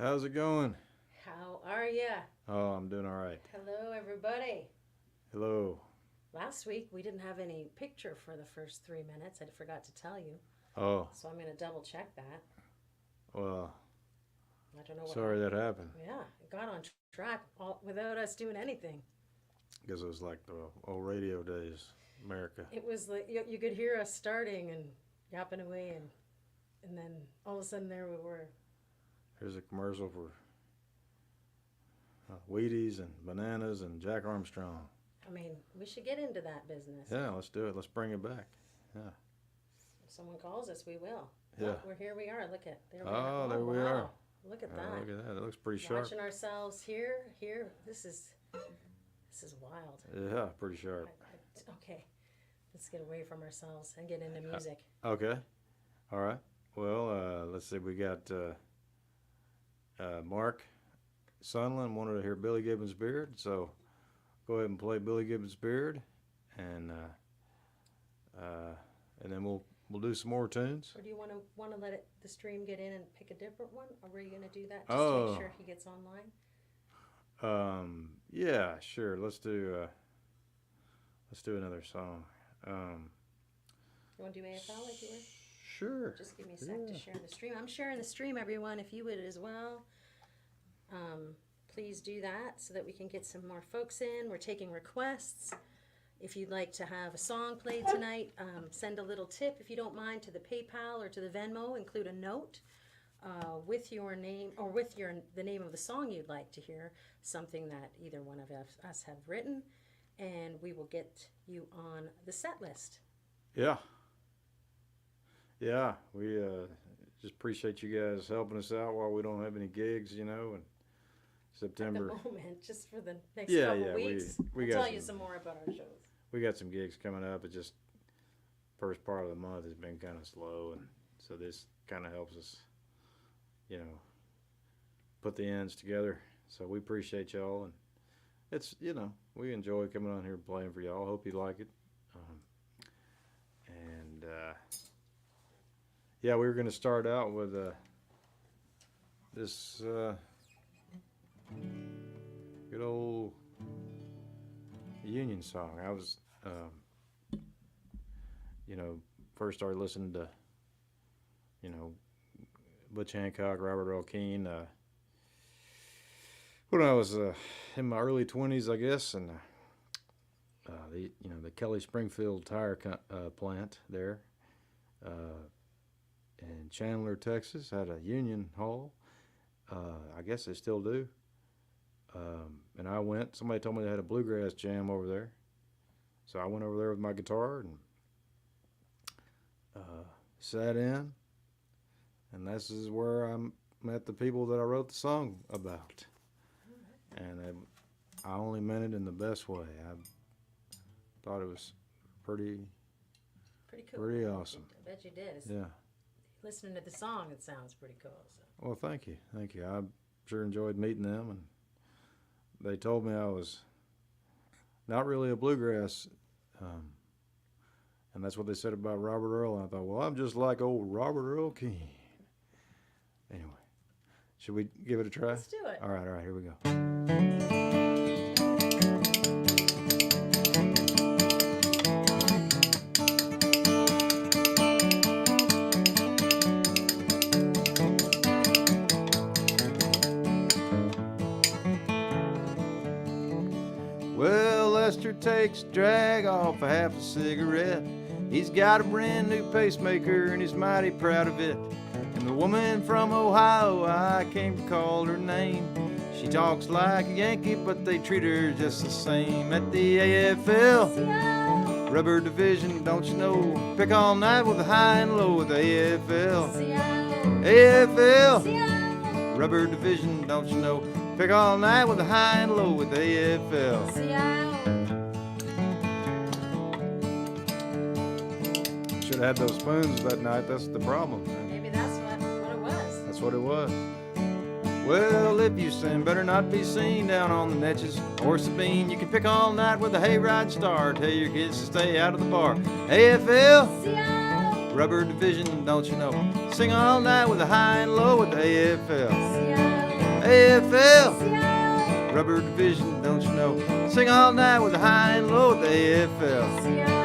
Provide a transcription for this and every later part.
How's it going? How are ya? Oh, I'm doing all right. Hello, everybody. Hello. Last week we didn't have any picture for the first 3 minutes. I forgot to tell you. Oh, So I'm going to double check that. well, I don't know what sorry happened. that happened. Yeah, it got on track without us doing anything. Because it was like the old radio days, America. It was like you could hear us starting and yapping away, and then all of a sudden there we were. Here's a commercial for Wheaties and bananas and Jack Armstrong. I mean, we should get into that business. Yeah, let's do it. Let's bring it back. Yeah. If someone calls us, we will. Yeah. Oh, here we are. Look at there we Oh, are. there we wow. are. Look at Oh, that. look at that. It looks pretty sharp. Watching ourselves here. This is wild. Yeah, pretty sharp. Okay, let's get away from ourselves and get into music. Okay. All right. Well, let's see. We got Mark Sunland wanted to hear Billy Gibbons' Beard, so go ahead and play Billy Gibbons' Beard, and then we'll do some more tunes. Or do you want to let the stream get in and pick a different one? Or were you going to do that just Oh. to make sure he gets online? Yeah, sure. Let's do another song. You want to do AFL like you were? Sure. Just give me a sec to share the stream. I'm sharing the stream, everyone. If you would as well, please do that so that we can get some more folks in. We're taking requests. If you'd like to have a song played tonight, send a little tip, if you don't mind, to the PayPal or to the Venmo. Include a note with your name or with the name of the song you'd like to hear, something that either one of us have written, and we will get you on the set list. Yeah. Yeah, we just appreciate you guys helping us out while we don't have any gigs, and September. At the moment, just for the next couple weeks. We I'll got tell you some more about our shows. We got some gigs coming up. It's just first part of the month has been kind of slow, and so this kind of helps us, put the ends together. So we appreciate y'all, and it's we enjoy coming on here and playing for y'all. Hope you like it. Yeah, we were going to start out with this good old Union song. I was, first started listening to, Butch Hancock, Robert Earl Keen, when I was in my early 20s, I guess, and the Kelly Springfield tire plant there in Chandler, Texas, had a Union Hall. I guess they still do. And I went. Somebody told me they had a bluegrass jam over there, so I went over there with my guitar and sat in. And this is where I met the people that I wrote the song about. And I only meant it in the best way. I thought it was pretty cool. Pretty awesome. I bet you did. Yeah. Listening to the song, it sounds pretty cool. So. Well, thank you. I sure enjoyed meeting them, and they told me I was not really a bluegrass, and that's what they said about Robert Earl. And I thought, well, I'm just like old Robert Earl Keen. Anyway, should we give it a try? Let's do it. All right, here we go. Well, Lester takes drag off a half a cigarette. He's got a brand new pacemaker and he's mighty proud of it. And the woman from Ohio, I can't recall her name. She talks like a Yankee, but they treat her just the same. At the AFL Rubber Division, don't you know? Pick all night with the high and low with the AFL. AFL Rubber Division, don't you know? Pick all night with the high and low with the AFL. Should have had those spoons that night. That's the problem. Maybe that's what it was. That's what it was. Well, if you sin, better not be seen down on the Netches or Sabine. You can pick all night with a hayride star. Tell your kids to stay out of the bar. AFL Rubber Division, don't you know? Sing all night with a high and low with the AFL. AFL Rubber Division, don't you know? Sing all night with the high and low at the AFL.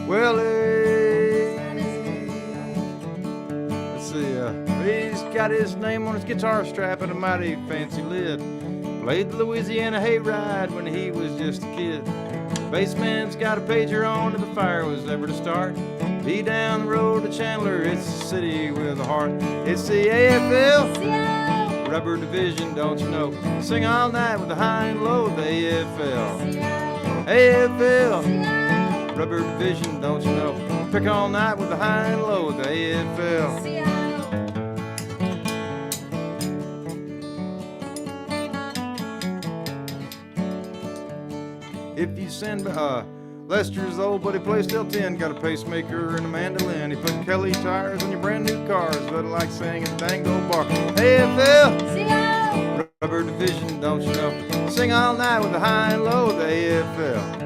Well, let's see, he's got his name on his guitar strap and a mighty fancy lid. Played the Louisiana hayride when he was just a kid. Bassman's got a pager on if the fire was ever to start. Be down the road to Chandler, it's a city with a heart. It's the AFL Rubber Division, don't you know? Sing all night with the high and low at the AFL. AFL Rubber Division, don't you know? Pick all night with the high and low at the AFL. If you send Lester's old buddy plays still 10, got a pacemaker and a mandolin. He put Kelly tires on your brand new cars, but I like saying at the Dango Bar. AFL Rubber Division, don't you know? Sing all night with the high and low at the AFL.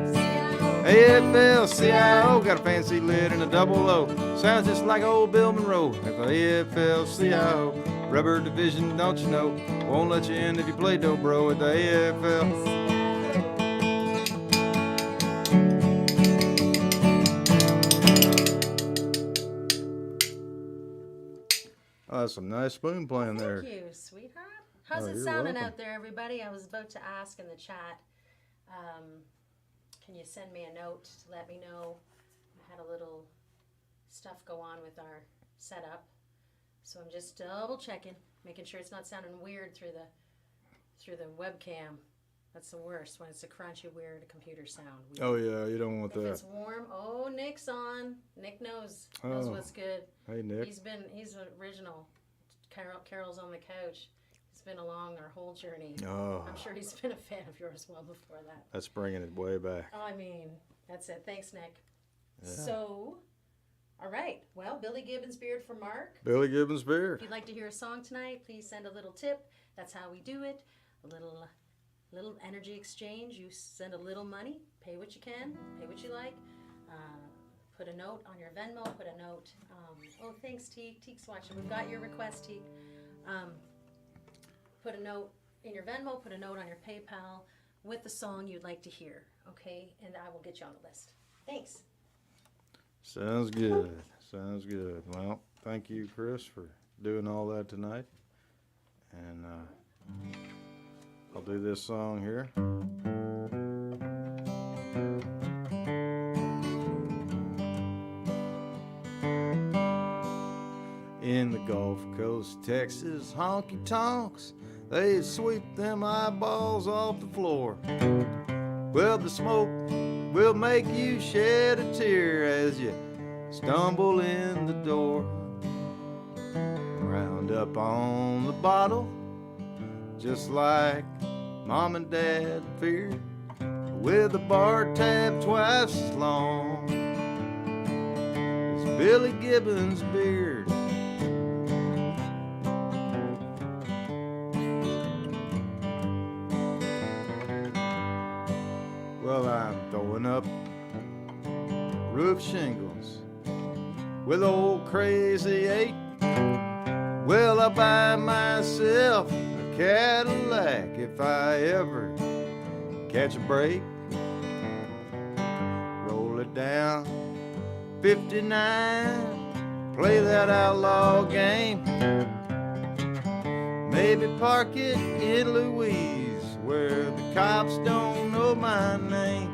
AFL-CIO got a fancy lid and a double O. Sounds just like old Bill Monroe at the AFL-CIO Rubber Division, don't you know? Won't let you in if you play dobro at the AFL. Oh, that's some nice spoon playing there. Thank you, sweetheart. How's it sounding out there, everybody? I was about to ask in the chat. Can you send me a note to let me know? I had a little stuff go on with our setup, so I'm just double checking, making sure it's not sounding weird through the webcam. That's the worst, when it's a crunchy, weird computer sound. Oh yeah, you don't want that. If it's warm, Nick's on. Nick knows what's good. Hey Nick. He's original. Carol's on the couch. It's been along our whole journey. Oh. I'm sure he's been a fan of yours well before that. That's bringing it way back. I mean, that's it. Thanks, Nick. Yeah. So, all right. Well, Billy Gibbons Beard for Mark. Billy Gibbons Beard. If you'd like to hear a song tonight, please send a little tip. That's how we do it. A little energy exchange. You send a little money. Pay what you can. Pay what you like. Put a note on your Venmo. Put a note. Thanks, Teek. Teek's watching. We've got your request, Teek. Put a note in your Venmo, put a note on your PayPal with the song you'd like to hear, okay? And I will get you on the list. Thanks. Sounds good. Sounds good. Well, thank you, Chris, for doing all that tonight. And I'll do this song here. In the Gulf Coast, Texas, honky tonks, they sweep them eyeballs off the floor. Well, the smoke will make you shed a tear as you stumble in the door. Round up on the bottle, just like Mom and Dad feared, with a bar tab twice as long as Billy Gibbons' beard. Well, I'm throwing up roof shingles with old Crazy 8. Well, I'll buy myself a Cadillac if I ever catch a break. Roll it down 59, play that outlaw game. Maybe park it in Louise where the cops don't know my name.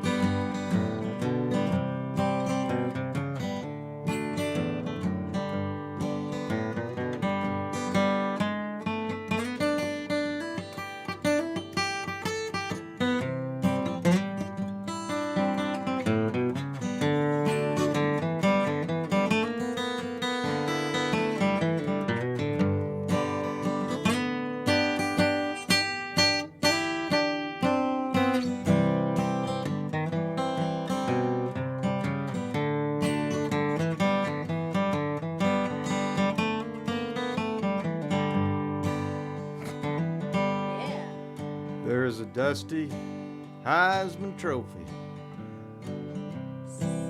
a dusty Heisman Trophy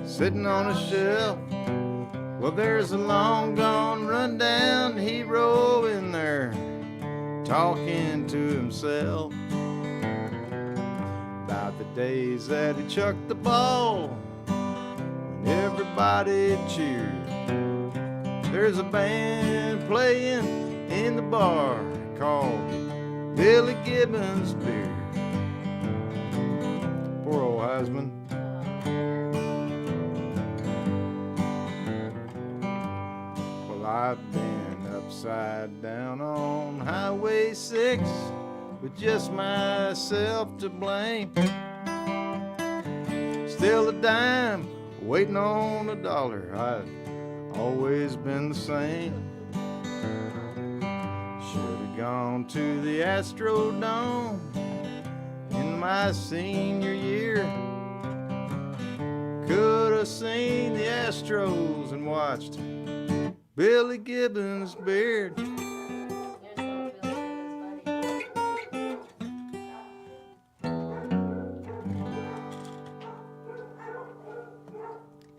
sitting on a shelf. Well, there's a long gone rundown hero in there talking to himself about the days that he chucked the ball when everybody cheered. There's a band playing in the bar called Billy Gibbons Beer. Poor old Heisman. Well, I've been upside down on Highway 6 with just myself to blame. Still a dime, waiting on a dollar. I've always been the same. Should have gone to the Astrodome in my senior year. Could have seen the Astros and watched Billy Gibbons' beard.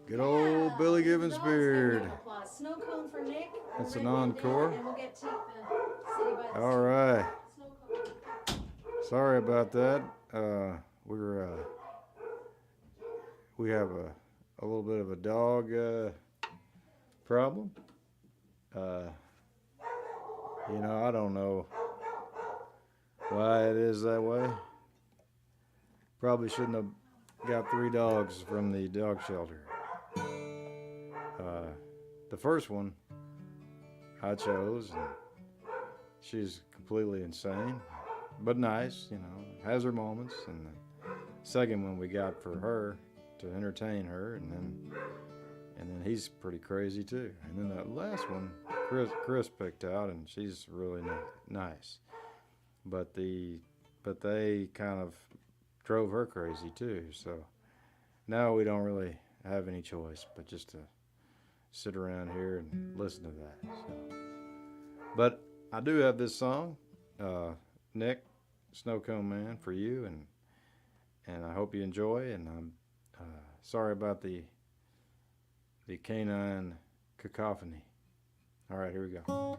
Good old Billy Gibbons' beard. Snow cone for Nick. That's an encore. And we'll get to the city by the All right. snow cone. Sorry about that. We have a little bit of a dog problem. I don't know why it is that way. Probably shouldn't have got 3 dogs from the dog shelter. The first one I chose, and she's completely insane, but nice, has her moments. And the second one we got for her to entertain her, and then he's pretty crazy too. And then the last one, Chris picked out, and she's really nice. But they kind of drove her crazy too. So now we don't really have any choice but just to sit around here and listen to that. So. But I do have this song, Nick, Snow Cone Man, for you, and I hope you enjoy. And I'm sorry about the canine cacophony. All right, here we go.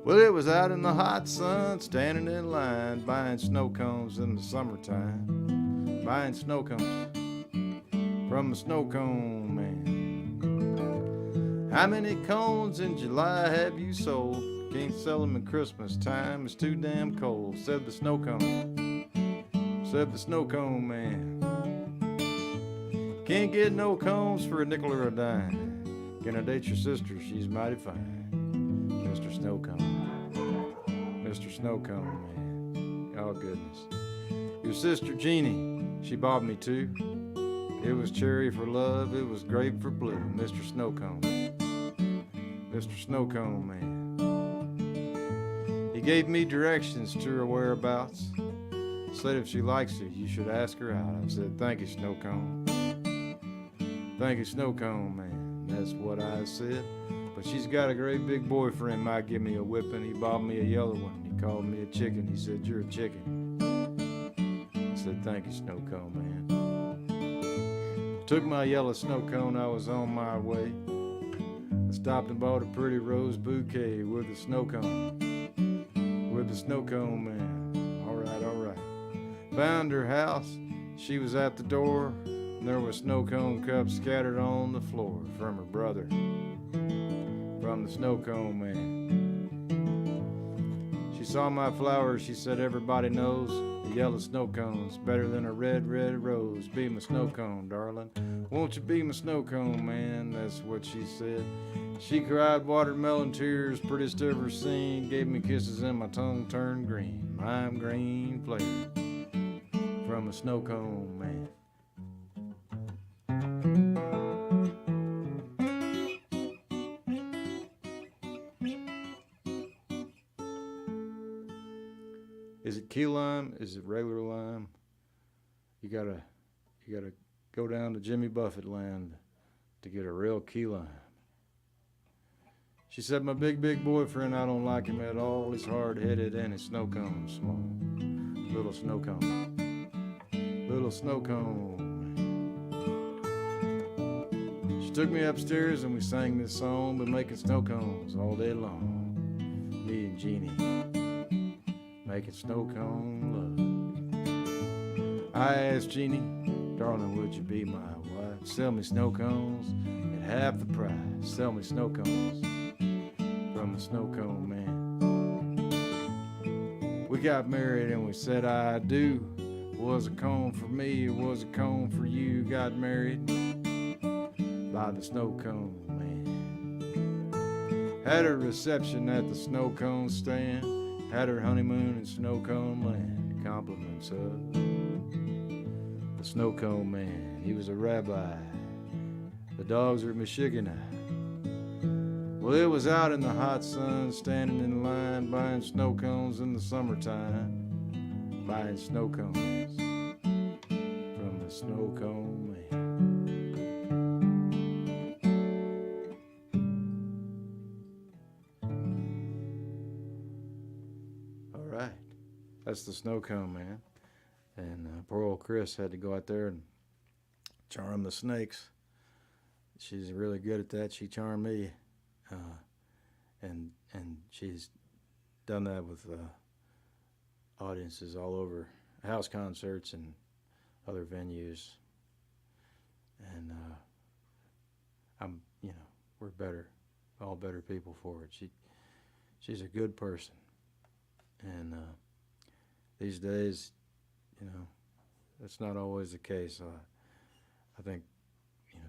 Well, it was out in the hot sun, standing in line, buying snow cones in the summertime. Buying snow cones from a snow cone man. How many cones in July have you sold? Can't sell them at Christmas time, it's too damn cold, said the snow cone. Said the snow cone man. Can't get no cones for a nickel or a dime. Can I date your sister? She's mighty fine. Mr. Snow Cone. Mr. Snow Cone, man. Oh, goodness. Your sister Jeannie, she bought me 2. It was cherry for love, it was grape for blue. Mr. Snow Cone. Mr. Snow Cone, man. He gave me directions to her whereabouts. Said if she likes you, you should ask her out. I said, thank you, Snow Cone. Thank you, Snow Cone, man. That's what I said. But she's got a great big boyfriend, might give me a whipping. He bought me a yellow one. He called me a chicken. He said, you're a chicken. I said, thank you, Snow Cone, man. Took my yellow snow cone, I was on my way. I stopped and bought a pretty rose bouquet with a snow cone. With the snow cone, man. All right. Found her house. She was at the door. And there were snow cone cups scattered on the floor from her brother. From the snow cone man. She saw my flowers, she said everybody knows the yellow snow cone's better than a red, red rose. Be my snow cone, darling. Won't you be my snow cone, man? That's what she said. She cried watermelon tears, prettiest ever seen. Gave me kisses and my tongue turned green. Lime green flavor from a snow cone man. Is it key lime? Is it regular lime? You gotta go down to Jimmy Buffett land to get a real key lime. She said, my big boyfriend, I don't like him at all. He's hard-headed and his snow cone small. Little snow cone. Little snow cone. She took me upstairs and we sang this song, been making snow cones all day long. Me and Jeannie making snow cone love. I asked Jeannie, darling, would you be my wife? Sell me snow cones at half the price. Sell me snow cones from the snow cone man. We got married and we said I do. Was a cone for me, it was a cone for you. Got married by the snow cone man. Had a reception at the snow cone stand. Had her honeymoon in snow cone land. Compliments of the snow cone man. He was a rabbi. The dogs are Michigan. Well, it was out in the hot sun, standing in line, buying snow cones in the summertime. Buying snow cones from the snow cone man. All right, that's the snow cone man. And poor old Chris had to go out there and charm the snakes. She's really good at that. She charmed me. And she's done that with audiences all over, house concerts and other venues. And we're all better people for it. She's a good person. And these days, that's not always the case. I think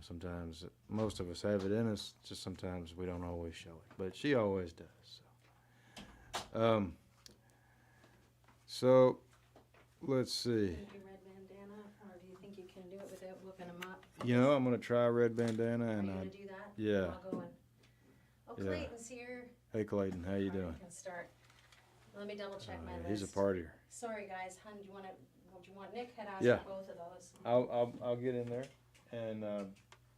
sometimes most of us have it in us, just sometimes we don't always show it, but she always does. So let's see. Can you do red bandana, or do you think you can do it without whooping them up? I'm gonna try red bandana. Are And you gonna do that? yeah. I'll go in. Oh, Yeah. Clayton's here. Hey Clayton, how you All right, doing? I can start. Let me double check my list. He's a partier. Sorry guys, hun, do you want Nick had asked Yeah. for both of those. I'll get in there, and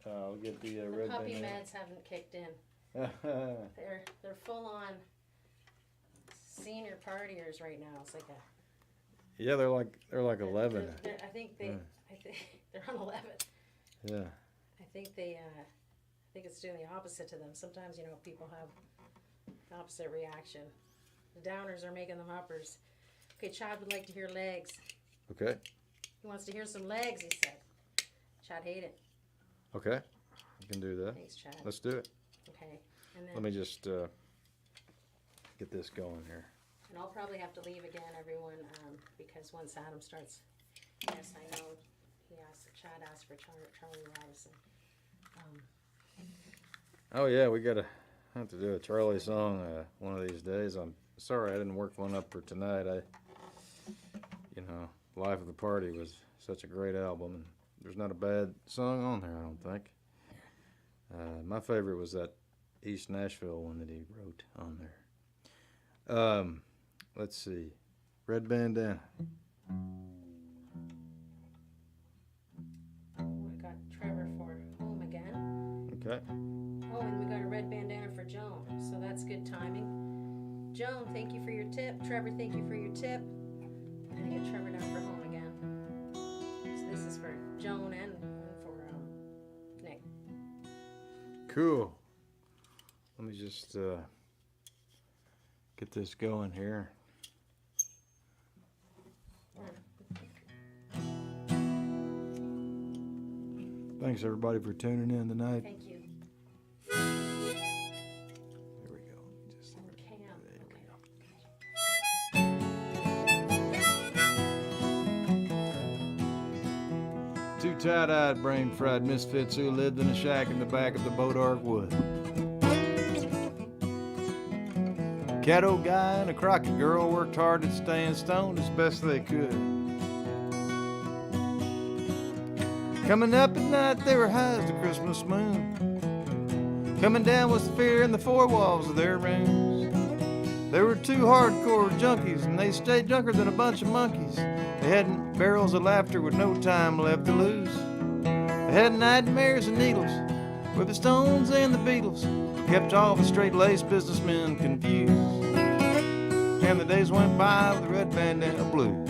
I'll get the The red puppy bandana. meds haven't kicked in. They're full on senior partiers right now. It's like a Yeah, they're like 11. I think they're on 11. Yeah. I think it's doing the opposite to them. Sometimes people have the opposite reaction. The downers are making them uppers. Okay, Chad would like to hear legs. Okay. He wants to hear some legs, he said. Chad hate it. Okay. You can do that. Thanks, Chad. Let's do it. Okay. And then Let me just get this going here. and I'll probably have to leave again, everyone, because once Adam starts, yes, I know, Chad asked for Charlie Robinson. Oh yeah, we gotta have to do a Charlie song one of these days. I'm sorry I didn't work one up for tonight. Life of the Party was such a great album, and there's not a bad song on there, I don't think. My favorite was that East Nashville one that he wrote on there. Let's see, Red Bandana. We got Trevor for Home Again. Okay. Oh, and we got a red bandana for Joan, so that's good timing. Joan, thank you for your tip. Trevor, thank you for your tip. I'm gonna get Trevor down for Home Again. So this is for Joan and for Nick. Cool. Let me just get this going here. Thanks everybody for tuning in tonight. Thank you. Here we go. Just And Cam. there we go. Two tie-dyed, brain-fried misfits who lived in a shack in the back of the Bodark Wood. Caddo guy and a Crockett girl worked hard at staying stoned as best they could. Coming up at night, they were high as the Christmas moon. Coming down was the fear in the four walls of their rooms. They were two hardcore junkies, and they stayed drunker than a bunch of monkeys. They had barrels of laughter with no time left to lose. They had nightmares and needles with the Stones and the Beatles. Kept all the straight-laced businessmen confused. And the days went by with the red bandana blues.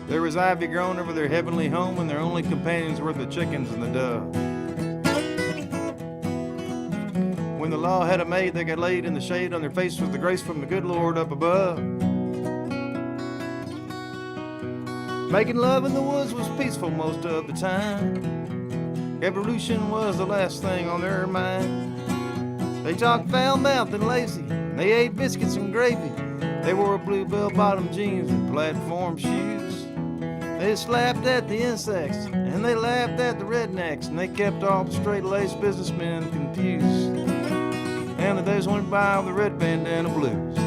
There was ivy grown over their heavenly home, and their only companions were the chickens and the dove. When the law had a maid, they got laid in the shade. On their face was the grace from the good Lord up above. Making love in the woods was peaceful most of the time. Evolution was the last thing on their mind. They talked foul-mouthed and lazy, and they ate biscuits and gravy. They wore blue bell-bottom jeans and platform shoes. They slapped at the insects, and they laughed at the rednecks, and they kept all the straight-laced businessmen confused. And the days went by with the red bandana blues.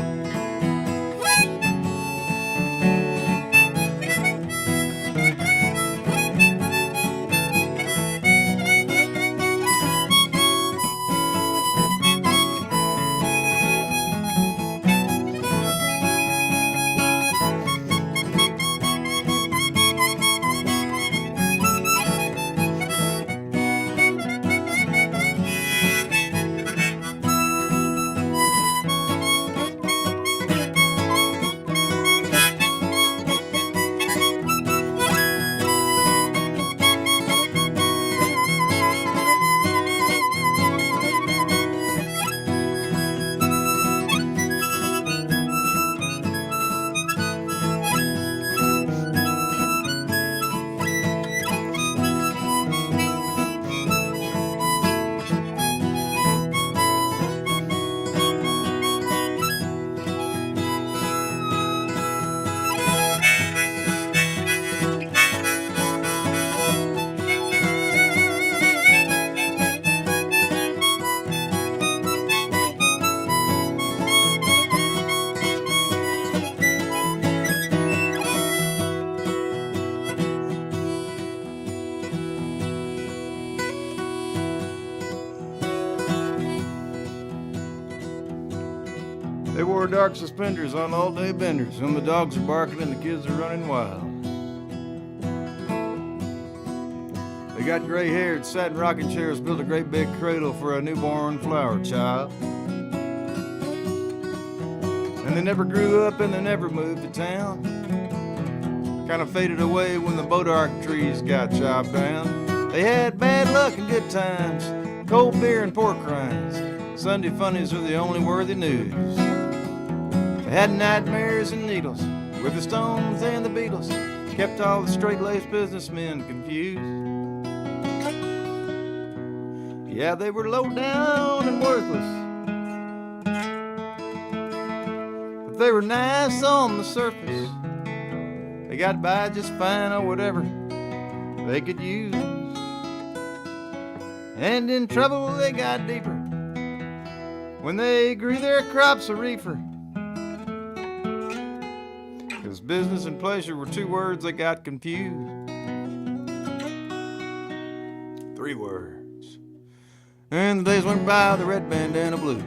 They wore dark suspenders on all-day benders, and the dogs are barking and the kids are running wild. They got gray-haired, sat in rocking chairs, built a great big cradle for a newborn flower child. And they never grew up and they never moved to town. Kind of faded away when the bodark trees got chopped down. They had bad luck and good times, cold beer and pork rinds. Sunday funnies are the only worthy news. They had nightmares and needles with the Stones and the Beatles. Kept all the straight-laced businessmen confused. Yeah, they were low down and worthless, but they were nice on the surface. They got by just fine or whatever they could use. And in trouble they got deeper when they grew their crops of reefer. 'Cause business and pleasure were two words they got confused. 3 words. And the days went by the red bandana blues.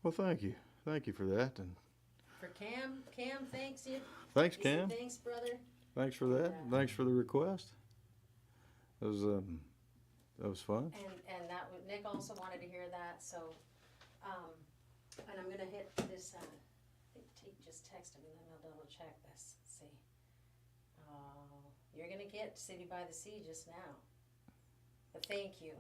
Well, thank you. Thank you for that. And for Cam, thanks you. thanks, Cam. Thanks, brother. Thanks for that. Thanks for the request. That was fun. And Nick also wanted to hear that, so, and I'm gonna hit this, I think Tate just texted me, then I'll double check this, let's see. You're gonna get City by the Sea just now. But thank you.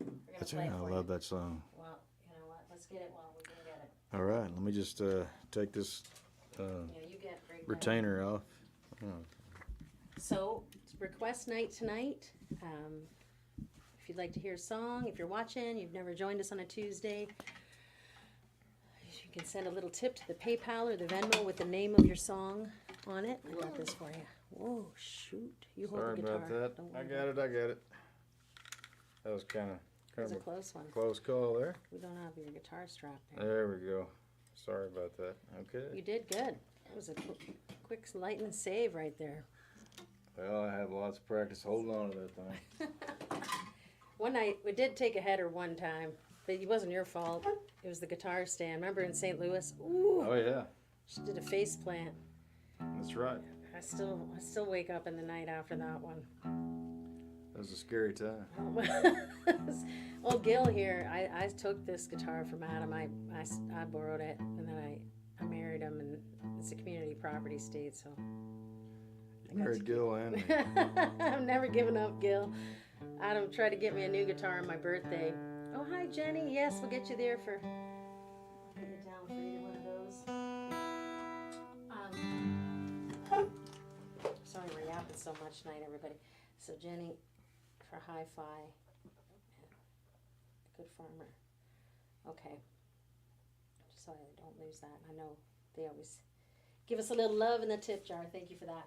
We're gonna That's play right. it I for love you. that song. Well, you know what, let's get it while we can get it. All right, let me just take this Yeah, you get great. retainer off. So, it's request night tonight. If you'd like to hear a song, if you're watching, you've never joined us on a Tuesday, you can send a little tip to the PayPal or the Venmo with the name of your song on it. I got this for you. Whoa, shoot. You hold Sorry the guitar. about that. Don't I worry. got it. That was kind It was of a close one. close call there. We don't have your guitar strap there. There we go. Sorry about that. Okay. You did good. That was a quick lightning save right there. Well, I have lots of practice holding on to that thing. One night, we did take a header one time, but it wasn't your fault. It was the guitar stand. Remember in St. Louis? Ooh, Oh yeah, she did a face plant. that's right. I still wake up in the night after that one. That was a scary time. Old Gil here, I took this guitar from Adam. I borrowed it, and then I married him, and it's a community property state, so. Married Gil and me. I'm never giving up, Gil. Adam tried to get me a new guitar on my birthday. Oh, hi, Jenny. Yes, we'll get you there for. I'll put you down for either one of those. Sorry, we're yapping so much tonight, everybody. So, Jenny, for hi-fi, good farmer. Okay. Just so I don't lose that. I know they always give us a little love in the tip jar. Thank you for that.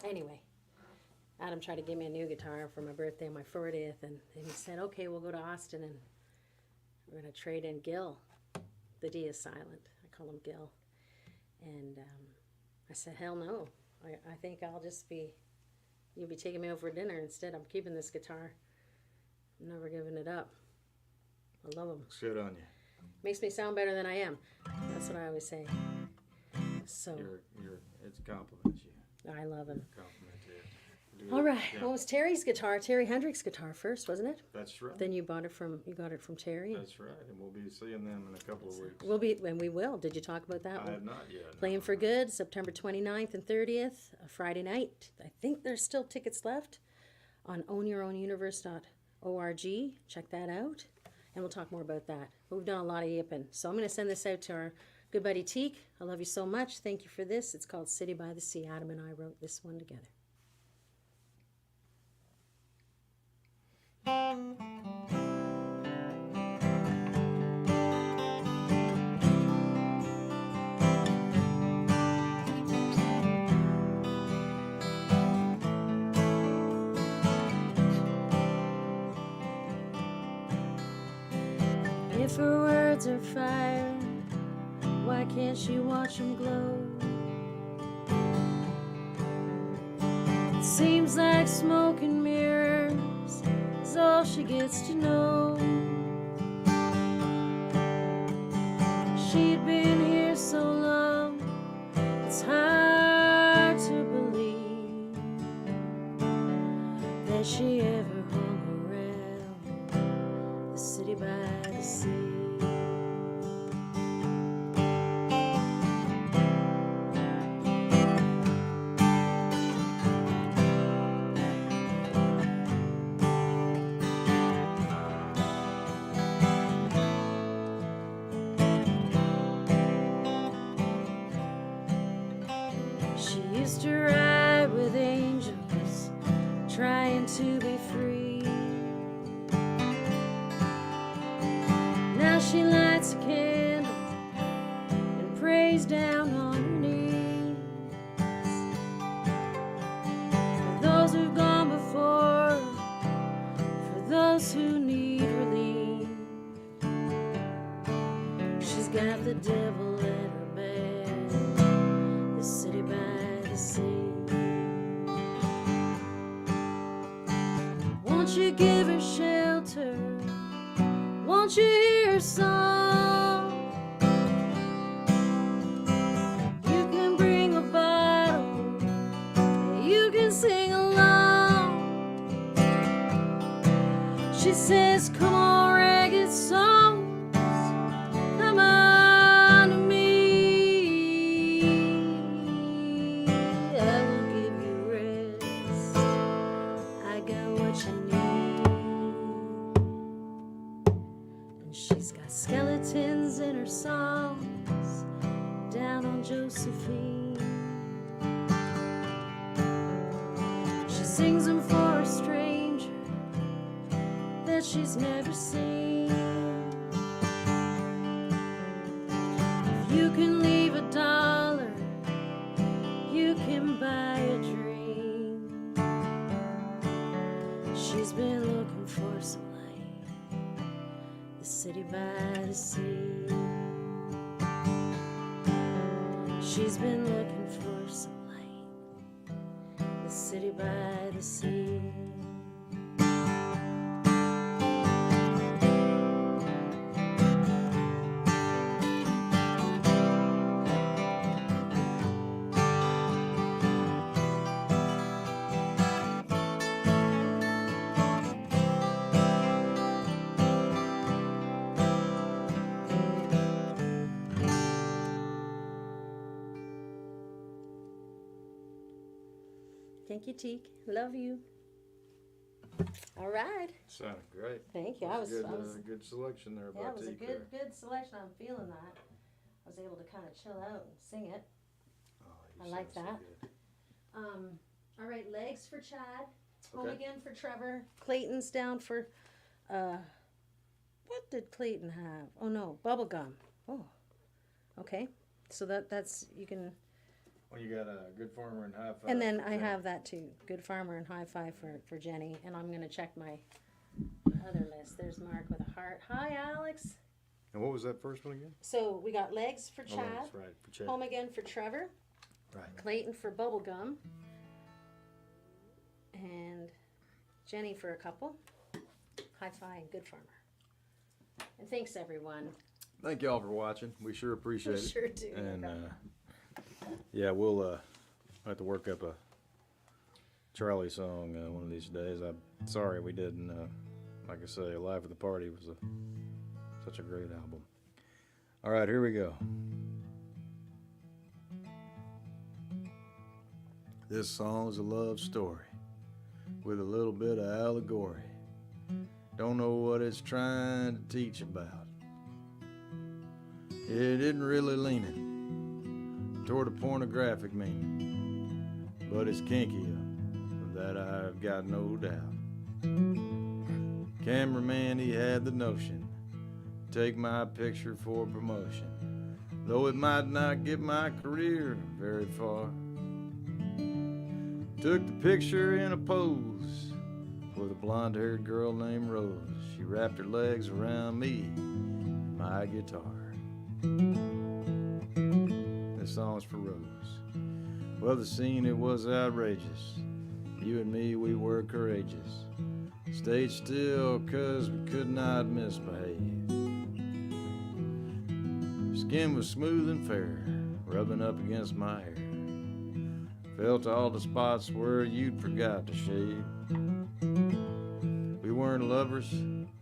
Anyway, Adam tried to give me a new guitar for my birthday on my 40th, and he said, okay, we'll go to Austin and we're going to trade in Gil. The D is silent. I call him Gil. And I said, hell no. I think you'll be taking me over for dinner instead. I'm keeping this guitar. I'm never giving it up. I love him. Good on you. Makes me sound better than I am. That's what I always say. So It compliments you. I love him. Compliment you. All right. Yeah. What was Terry's guitar? Terry Hendrick's guitar first, wasn't it? That's right. Then you got it from Terry. That's right. And we'll be seeing them in a couple of weeks. We will. Did you talk about that I one? have not yet. Playing no. for good, September 29th and 30th, a Friday night. I think there's still tickets left on ownyourownuniverse.org. Check that out. And we'll talk more about that. But we've done a lot of yipping. So I'm going to send this out to our good buddy Teak. I love you so much. Thank you for this. It's called City by the Sea. Adam and I wrote this one together. If her words are fire, why can't she watch them glow? It seems like smoke and mirrors is all she gets to know. She'd been here so long, it's hard to believe that she ever hung around the city by the sea. She used to ride with angels, trying to be free. Now she lights a candle and prays down on her knees for those who've gone before, for those who need relief. She's got the devil in her bed, the city by the sea. Won't you give her shelter? Won't you hear her song? You can bring a sings them for a stranger that she's never seen. If you can leave $1, you can buy a dream. She's been looking for some light, the city by the sea. She's been looking for some light, the city by the sea. Thank you, Teak. Love you. All right. Sounded great. Thank you. Good selection there by Yeah, it was a Teak there. good selection. I'm feeling that. I was able to kind of chill out and sing it. Oh, I like sound that. so good. All right, legs for Chad. Home Okay. again for Trevor. Clayton's down for, what did Clayton have? Oh no, bubble gum. Oh, okay. So that's, you can, Well, you got a Good Farmer and High Five. and then for I Jenny. have that too. Good Farmer and high five for Jenny. And I'm going to check my other list. There's Mark with a heart. Hi, Alex. And what was that first one again? So we got legs for Oh, Chad. that's right, for Chad. Home again for Trevor. Right. Clayton for bubblegum. And Jenny for a couple. High five, Good Farmer. And thanks, everyone. Thank y'all for watching. We sure appreciate We it. sure do. And yeah, we'll have to work up a Charlie song one of these days. I'm sorry we didn't. Like I say, Live at the Party was such a great album. All right, here we go. This song's a love story with a little bit of allegory. Don't know what it's trying to teach about. It isn't really leaning toward a pornographic meaning, but it's kinky, of that I've got no doubt. Cameraman, he had the notion, take my picture for promotion, though it might not get my career very far. Took the picture in a pose with a blonde-haired girl named Rose. She wrapped her legs around me and my guitar. This song's for Rose. Well, the scene, it was outrageous. You and me, we were courageous. Stayed still 'cause we could not misbehave. Skin was smooth and fair, rubbing up against my hair. Felt all the spots where you'd forgot to shave. We weren't lovers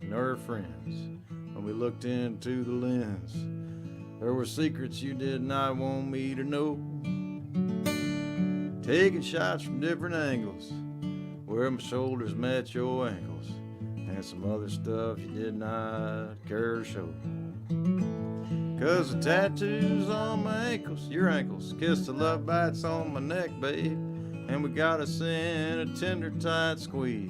nor friends when we looked into the lens. There were secrets you did not want me to know. Taking shots from different angles, where my shoulders met your ankles, and some other stuff you did not care to show. 'Cause the tattoos on my ankles, your ankles, kissed the love bites on my neck, babe, and we got us in a tender, tight squeeze.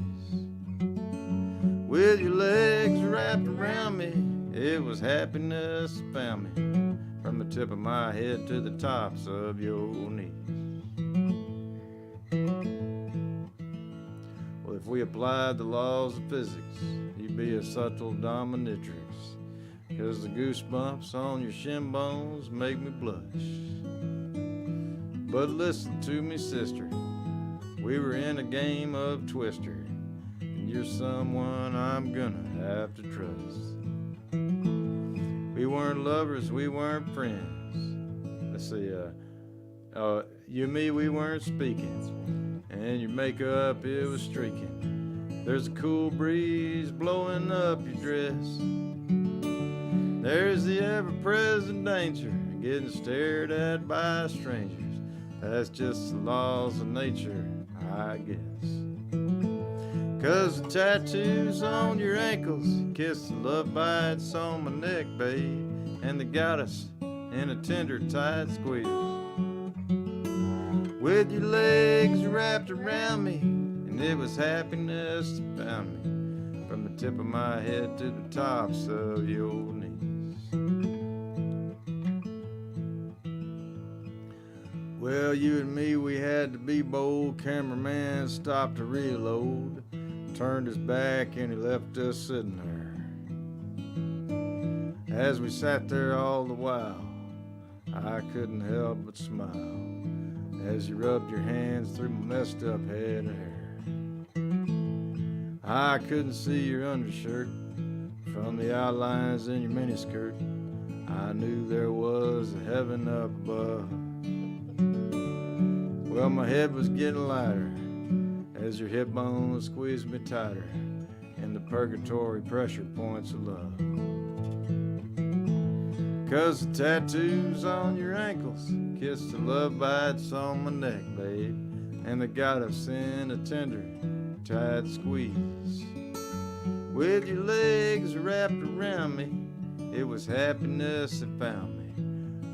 With your legs wrapped around me, it was happiness that found me, from the tip of my head to the tops of your knees. Well, if we applied the laws of physics, you'd be a subtle dominatrix, 'cause the goosebumps on your shin bones make me blush. But listen to me, sister, we were in a game of Twister, and you're someone I'm gonna have to trust. We weren't lovers, we weren't friends. Let's see, you and me, we weren't speaking, and your makeup, it was streaking. There's a cool breeze blowing up your dress. There's the ever-present danger of getting stared at by strangers. That's just the laws of nature, I guess. 'Cause the tattoos on your ankles kiss the love bites on my neck, babe, and they got us in a tender, tight squeeze. With your legs wrapped around me, and and it was happiness that found me from the tip of my head to the tops of your knees. Well, you and me, we had to be bold. Cameraman stopped to reload, turned his back, and he left us sitting there. As we sat there all the while, I couldn't help but smile as you rubbed your hands through my messed up head of hair. I couldn't see your undershirt from the outlines in your miniskirt. I knew there was a heaven up above. Well, my head was getting lighter as your hip bones squeezed me tighter in the purgatory pressure points of love. 'Cause the tattoos on your ankles kissed the love bites on my neck, babe, and the God of sin a tender, tight squeeze. With your legs wrapped around me, it was happiness that found me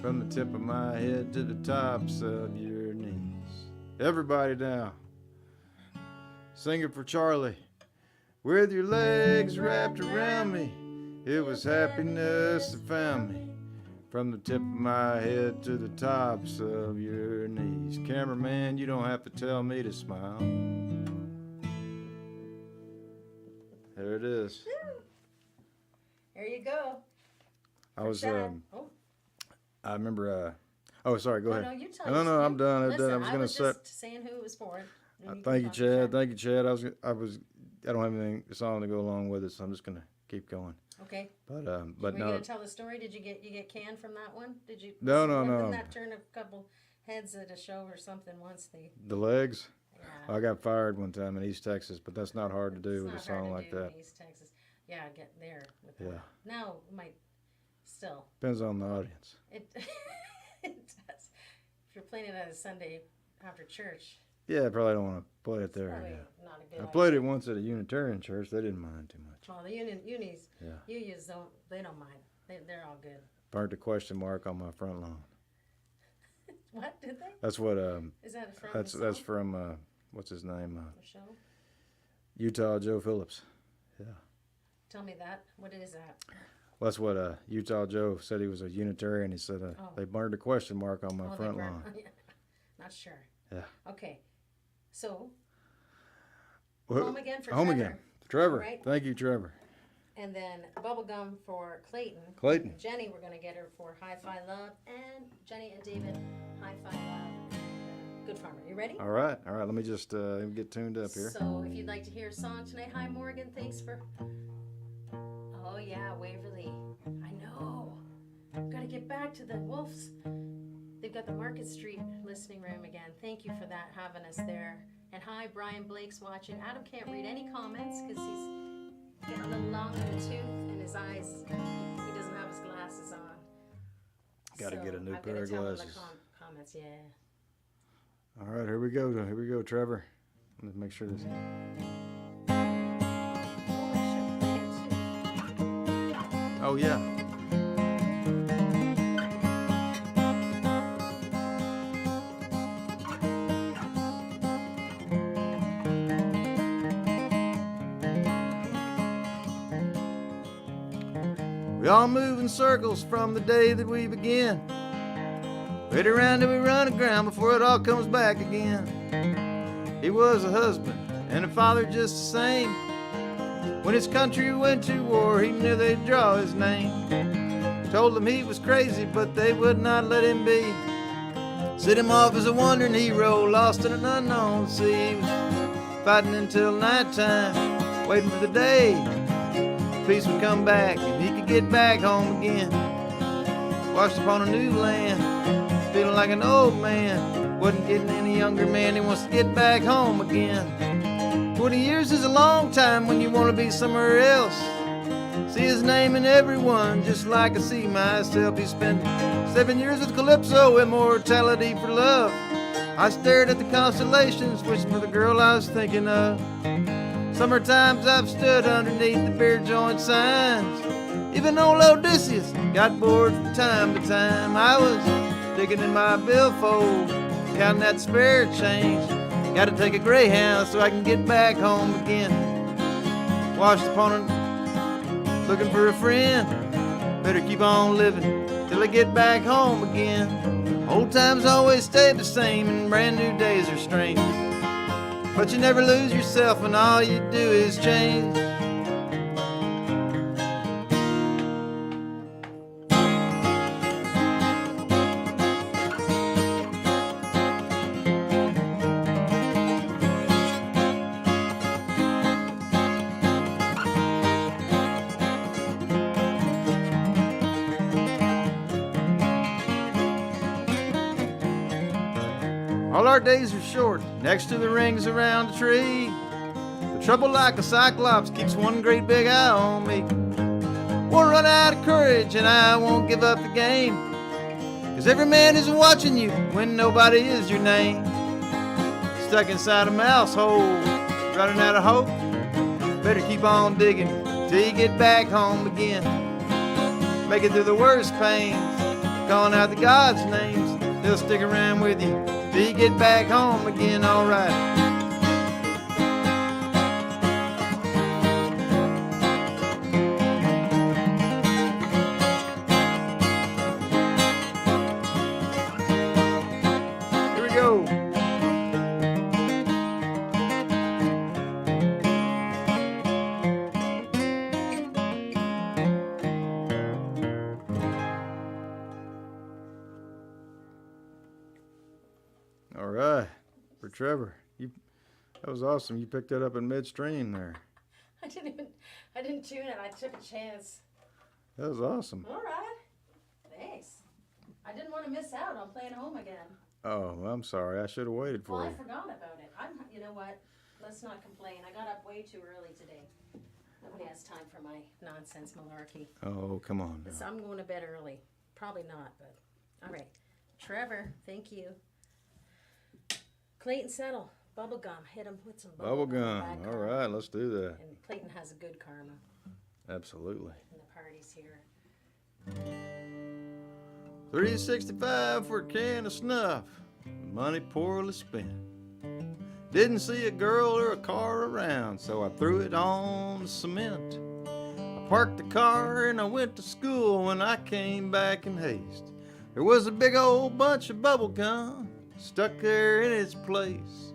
from the tip of my head to the tops of your knees. Everybody now, sing it for Charlie. With your legs wrapped around me, it was happiness that found me from the tip of my head to the tops of your knees. Cameraman, you don't have to tell me to smile. There it is. There you go. I was, Oh, I remember, oh, sorry, go no, ahead. no, you tell No, us. no, I'm done. I'm Listen, done. I was gonna just saying who it was for. And Thank you, can talk Chad. about Thank you, Chad. I don't have anything song to go along with it, so I'm just gonna keep going. it. Okay. But Were you no. gonna tell the story? Did you get canned from that one? Did you? No. Didn't that turn a couple heads at a show or something once? The legs. Yeah. I got fired one time in East Texas, but that's not hard to do It's with a not song hard to like do that. in East Texas. Yeah, get there with Yeah. that. Now it might still. Depends on the audience. It it does. If you're playing it at a Sunday after church, Yeah, I probably don't want to play it it's there. probably Yeah. not a good I idea. played it once at a Unitarian church. They didn't mind too much. Well, the unis, Yeah. UUs don't mind. They're all good. Burnt a question mark on my front lawn. What did they? That's what. Is that from? That's from. What's his name? the show. Utah Joe Phillips. Yeah. Tell me that. What is that? Well, that's what Utah Joe said. He was a Unitarian. He said they burned a question mark on my Oh, front they lawn. burn. Not sure. Yeah. Okay. So Well, home again for home Trevor. again. Trevor. Right. Thank you, Trevor. And then bubblegum for Clayton. Clayton. Jenny, we're going to get her for Hi-Fi Love. And Jenny and David, Hi-Fi Love. And, Good Farmer. You ready? All right. Let me just get tuned up here. So if you'd like to hear a song tonight, hi Morgan, thanks for. Oh yeah, Waverly. I know. Got to get back to the Wolves. They've got the Market Street listening room again. Thank you for that, having us there. And hi, Brian Blake's watching. Adam can't read any comments because he's getting a little long in the tooth and his eyes. He doesn't have his glasses on. Got to get a new I'm pair gonna of tell him the glasses. comments, yeah. All right, here we go. Here we go, Trevor. Let's make sure this. Oh, I should play it too. Oh yeah. We all move in circles from the day that we begin. Wait around till we run aground before it all comes back again. He was a husband and a father just the same. When his country went to war, he knew they'd draw his name. Told them he was crazy, but they would not let him be. Set him off as a wandering hero, lost in an unknown sea. He was fighting until nighttime, waiting for the day peace would come back and he could get back home again. Washed upon a new land, feeling like an old man. Wasn't getting any younger, man, he wants to get back home again. 20 years is a long time when you want to be somewhere else. See his name in everyone, just like I see myself. He spent 7 years with Calypso, immortality for love. I stared at the constellations, wishing for the girl I was thinking of. Summer times I've stood underneath the beer joint signs. Even old Odysseus got bored from time to time. I was digging in my billfold, counting that spare change. Gotta take a Greyhound so I can get back home again. Washed upon it, looking for a friend. Better keep on living till I get back home again. Old times always stay the same and brand new days are strange. But you never lose yourself and all you do is change. All our days are short, next to the rings around the tree. The trouble like a cyclops keeps one great big eye on me. Won't run out of courage and I won't give up the game. 'Cause every man is watching you when nobody is your name. Stuck inside a mouse hole, running out of hope. Better keep on digging till you get back home again. Make it through the worst pains, calling out the God's names. They'll stick around with you till you get back home again, alright. Here we go. All right, for Trevor, that was awesome. You picked that up in midstream there. I didn't tune it. I took a chance. That was awesome. All right. Thanks. I didn't want to miss out on playing home again. Oh, well, I'm sorry. I should have waited for Well, you. I forgot about it. You know what? Let's not complain. I got up way too early today. Nobody has time for my nonsense malarkey. Oh, come on now. So I'm going to bed early. Probably not, but all right. Trevor, thank you. Clayton Settle, bubble gum. Hit him with some Bubble gum. Bad All karma. right, let's do that. And Clayton has a good karma Absolutely. in the parties here. 365 for a can of snuff. Money poorly spent. Didn't see a girl or a car around, so I threw it on the cement. I parked the car and I went to school. When I came back in haste, there was a big old bunch of bubble gum stuck there in its place.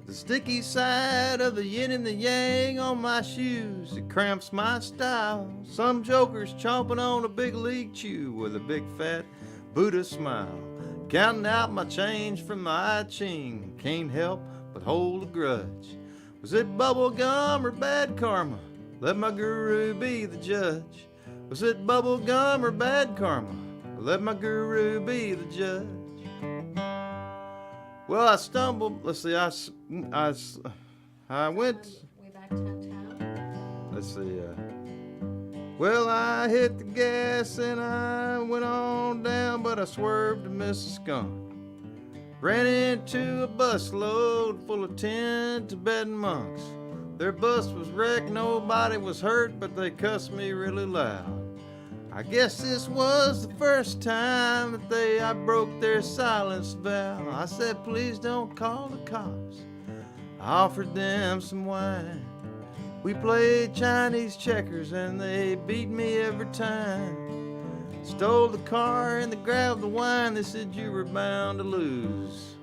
The sticky side of the yin and the yang on my shoes, it cramps my style. Some joker's chomping on a big league chew with a big fat Buddha smile. Counting out my change from my I-ching, can't help but hold a grudge. Was it bubble gum or bad karma? Let my guru be the judge. Was it bubble gum or bad karma? Let my guru be the judge. Well, I stumbled. Let's see. I went. Way back downtown. Let's see. Well, I hit the gas and I went on down, but I swerved to miss a skunk. Ran into a busload full of 10 Tibetan monks. Their bus was wrecked. Nobody was hurt, but they cussed me really loud. I guess this was the first time that I broke their silence vow. I said, please don't call the cops. I offered them some wine. We played Chinese checkers and they beat me every time. Stole the car and they grabbed the wine. They said you were bound to lose.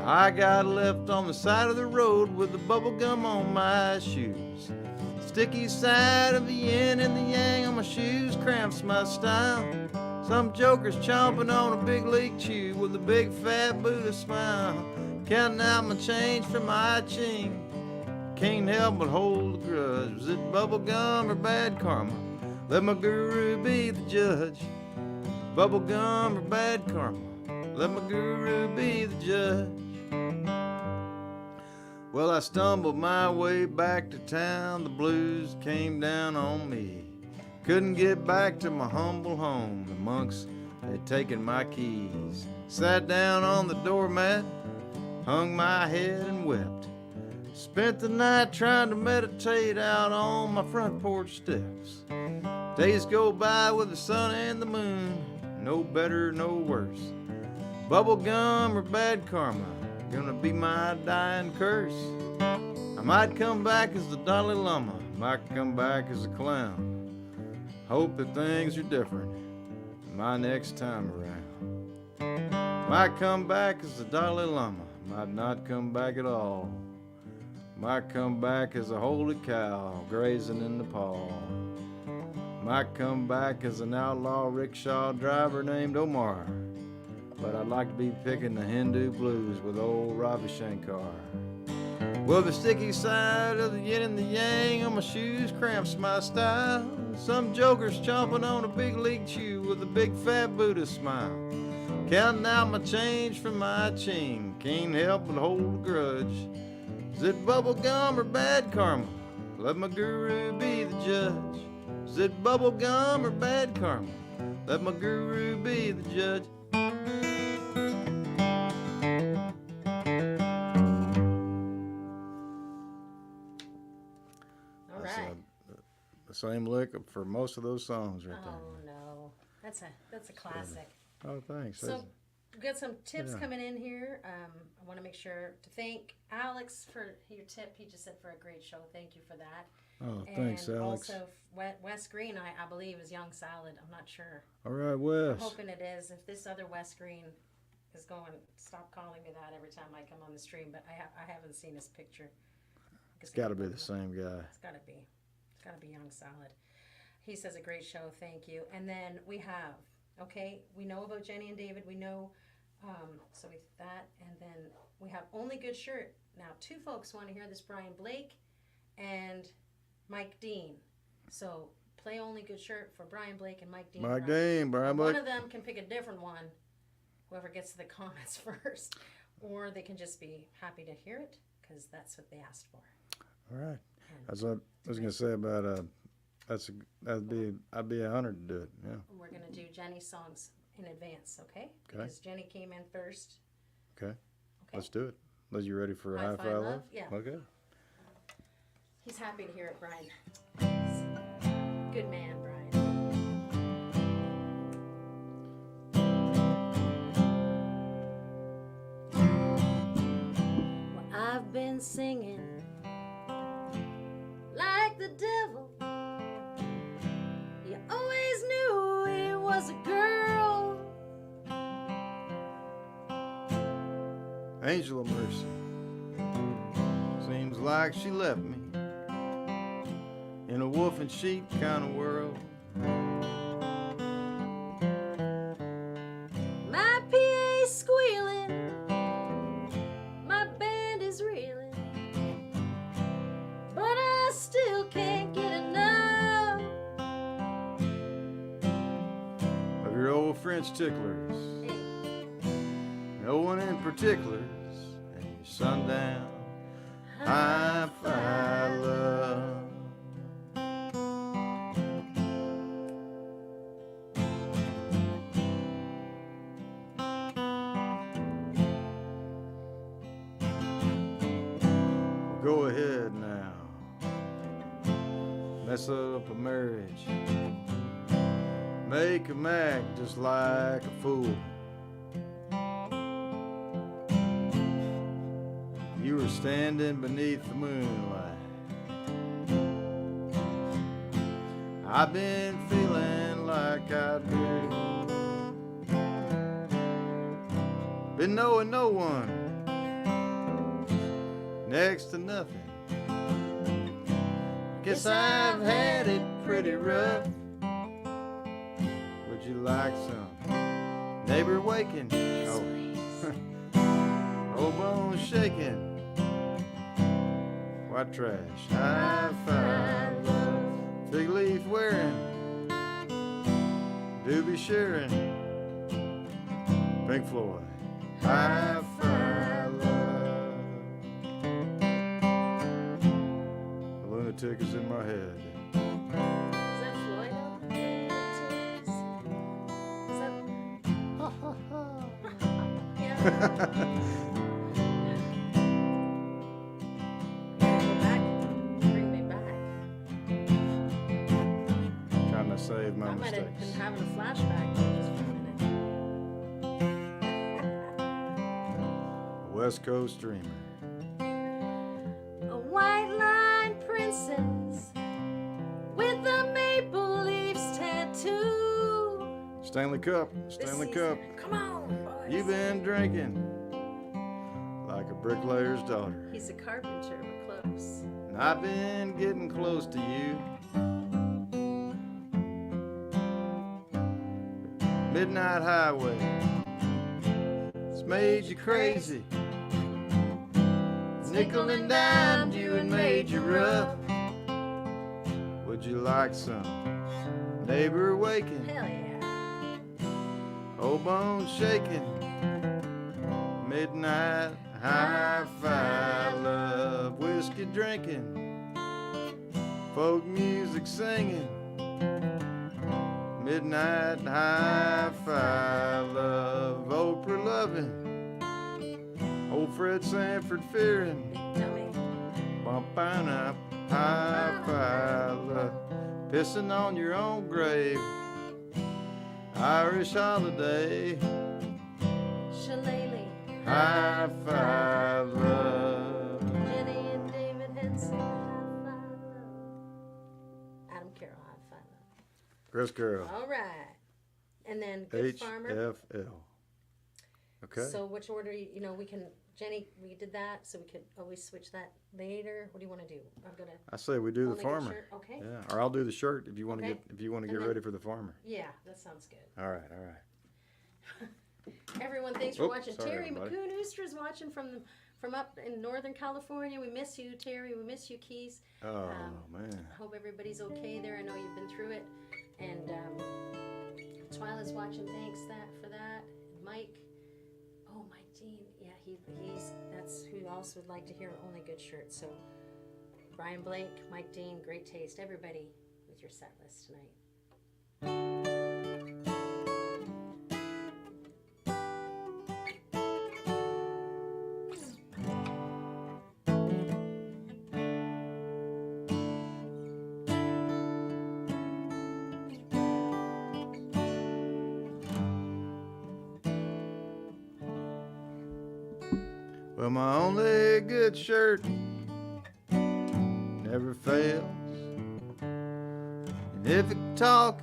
I got left on the side of the road with the bubble gum on my shoes. Sticky side of the yin and the yang on my shoes cramps my style. Some joker's chomping on a big league chew with a big fat Buddha smile. Counting out my change from my I-ching, can't help but hold a grudge. Was it bubble gum or bad karma? Let my guru be the judge. Bubble gum or bad karma? Let my guru be the judge. Well, I stumbled my way back to town. The blues came down on me. Couldn't get back to my humble home. The monks had taken my keys. Sat down on the doormat, hung my head and wept. Spent the night trying to meditate out on my front porch steps. Days go by with the sun and the moon, no better, no worse. Bubble gum or bad karma? gonna be my dying curse. I might come back as the Dalai Lama, might come back as a clown. Hope that things are different my next time around. Might come back as the Dalai Lama, might not come back at all. Might come back as a holy cow grazing in Nepal. Might come back as an outlaw rickshaw driver named Omar. But I'd like to be picking the Hindu blues with old Ravi Shankar. Well, the sticky side of the yin and the yang on my shoes cramps my style. Some joker's chomping on a big league chew with a big fat Buddha smile. Counting out my change from my chain, can't help but hold a grudge. Is it bubble gum or bad karma? Let my guru be the judge. Is it bubble gum or bad karma? Let my guru be the judge. All right. The same lick for most of those songs right there. Oh no, that's a classic. Oh, thanks. So we've got some tips Yeah. coming in here. I want to make sure to thank Alex for your tip. He just said for a great show. Thank you for that. Oh, thanks, and Alex. also Wes Green, I believe, is Young Salad. I'm not sure. All right, I'm Wes. hoping it is. If this other Wes Green is going, stop calling me that every time I come on the stream. But I haven't seen his picture. It's got to be the same guy. It's got to be. It's got to be Young Salad. He says a great show. Thank you. And then we have, okay, we know about Jenny and David. We know, so with that. And then we have Only Good Shirt. Now, two folks want to hear this, Brian Blake and Mike Dean. So play Only Good Shirt for Brian Blake and Mike Dean. Mike Dean, Brian Blake. One of them can pick a different one, whoever gets to the comments first. Or they can just be happy to hear it because that's what they asked for. All right. As I was going to say about I'd be honored to do it. Yeah. We're going to do Jenny's songs in advance, okay? Okay. Because Jenny came in first. Okay. Let's do it. Are you ready for High High Five Five Love? Love? Yeah. Okay. He's happy to hear it, Brian. Good man, Brian. Well, I've been singing like the devil. You always knew it was a girl. Angel of Mercy. Seems like she left me in a wolf and sheep kind of world. My PA's squealing, my band is reeling, but I still can't get enough Of your old French ticklers. No one in particulars. And your sundown high five love. Go ahead now. Mess up a marriage. Make him act just like a fool. You were standing beneath the moonlight. I've been feeling like I do. Been knowing no one, next to nothing. Guess I've had it pretty rough. Would you like some neighbor waking? Oh, old bones shaking. White trash, high five love. Fig leaf wearing, doobie sharing. Pink Floyd, high five love. The lunatic is in my head. Is that Floyd? Is that? Ha ha ha. Yeah. Go back. Bring me back. Trying to save my I might have mistakes. been having a flashback just for a minute. West Coast Dreamer. A white line princess with a maple leafs tattoo. Stanley Cup, Stanley Cup. Come on, boys. You've been drinking like a bricklayer's daughter. He's a carpenter, but close. And I've been getting close to you. Midnight highway, it's made you crazy. Nickel and dimed you and made you rough. Would you like some neighbor waking, Hell yeah. old bone shaking, midnight hi-fi love, whiskey drinking, folk music singing, midnight hi-fi love, Oprah loving, old Fred Sanford fearing, Big dummy. bumping up hi-fi love, pissing on your own grave, Irish holiday, Shillelagh. hi-fi love. Jenny and David Henson. High five love. Adam Carroll. High five love. Chris Carroll, All right. And then Good Farmer. HFL. Okay. So which order, we can, Jenny, we did that, so we could always switch that later. What do you want to do? I'm going to. I say we do the only good farmer. shirt? Okay. Yeah, or I'll do the shirt if you want to Okay. get And get then- ready for the farmer. Yeah, that sounds good. All right, all right. Everyone, thanks for Oops, watching. sorry, Terry everybody. McCoon Ooster's watching from up in Northern California. We miss you, Terry. We miss you, Keys. Oh man. I hope everybody's okay there. I know you've been through it. And Twyla's watching. Thanks for that. Mike. Oh, Mike Dean. Yeah, that's who also would like to hear Only Good Shirt. So Brian Blake, Mike Dean, great taste. Everybody with your set list tonight. Well, my only good shirt never fails. And if it could talk,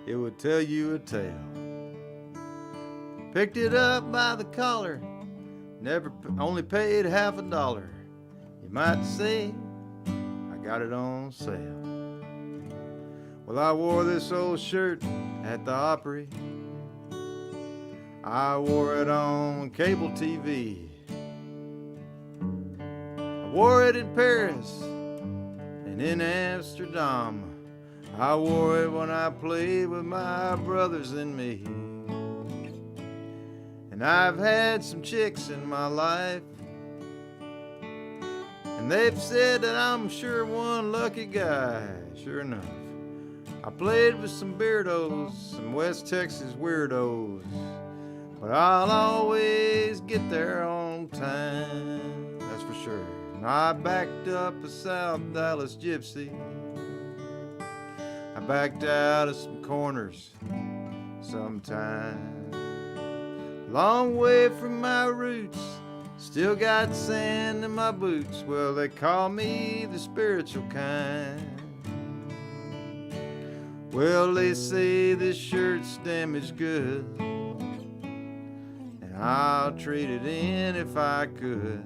it would tell you a tale. Picked it up by the collar, only paid $50. You might say I got it on sale. Well, I wore this old shirt at the Opry. I wore it on cable TV. I wore it in Paris and in Amsterdam. I wore it when I played with my brothers and me. And I've had some chicks in my life, and they've said that I'm sure one lucky guy. Sure enough, I played with some beardos, some West Texas weirdos, but I'll always get there on time, that's for sure. And I backed up a South Dallas gypsy. I backed out of some corners sometimes. Long way from my roots, still got sand in my boots. Well, they call me the spiritual kind. Well, they say this shirt's damaged good, and I'll trade it in if I could.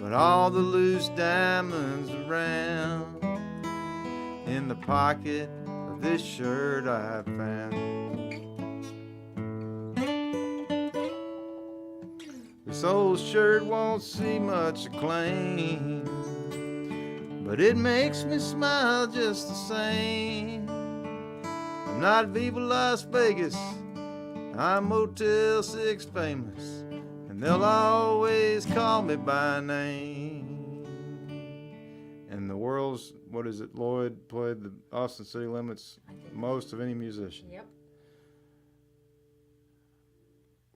But all the loose diamonds around in the pocket of this shirt I found. This old shirt won't see much acclaim, but it makes me smile just the same. I'm not Viva Las Vegas, I'm Motel 6 famous, and they'll always call me by name. And the world's, what is it, Lloyd played the Austin City Limits most of any musician. Yep.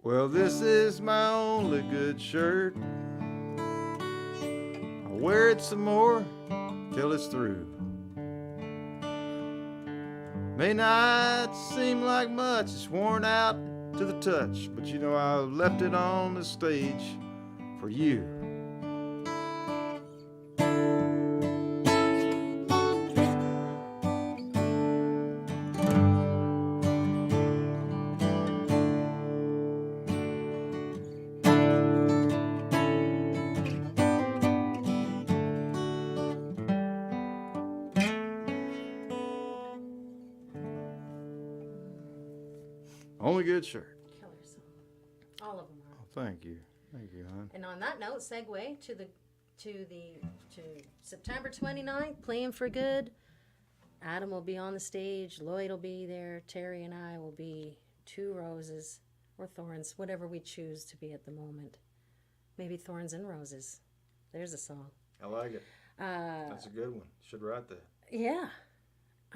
Well, this is my only good shirt. I'll wear it some more till it's through. May not seem like much, it's worn out, to the touch, but you know I left it on the stage for you. Only good shirt. Killer song. All of them are. Oh, thank you, hon. And on that note, segue to September 29th, Playing for Good. Adam will be on the stage. Lloyd will be there. Terry and I will be two roses or thorns, whatever we choose to be at the moment. Maybe thorns and roses. There's a song. I like it. That's a good one. Should write that. Yeah.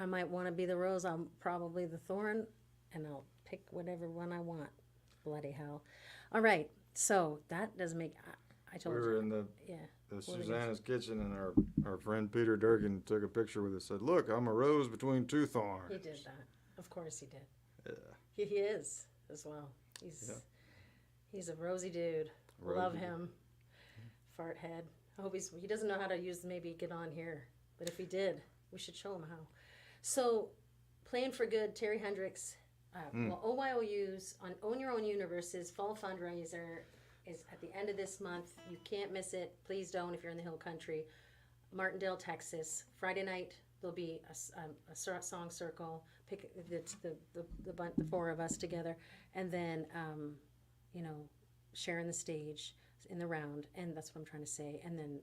I might want to be the rose. I'm probably the thorn, and I'll pick whatever one I want. Bloody hell. All right. So that doesn't make... I told you. We were in the Susanna's kitchen, and our friend Peter Durkin took a picture with us. Said, "Look, I'm a rose between two thorns." He did that. Of course he did. Yeah. He is as well. He's a rosy dude. Love him. Fart head. I hope he doesn't know how to maybe get on here. But if he did, we should show him how. So, Playing for Good, Terry Hendricks. OYOU's on Own Your Own Universe's fall fundraiser is at the end of this month. You can't miss it. Please don't if you're in the Hill Country. Martindale, Texas. Friday night there'll be a song circle. Pick the four of us together, and then sharing the stage in the round. And that's what I'm trying to say. And then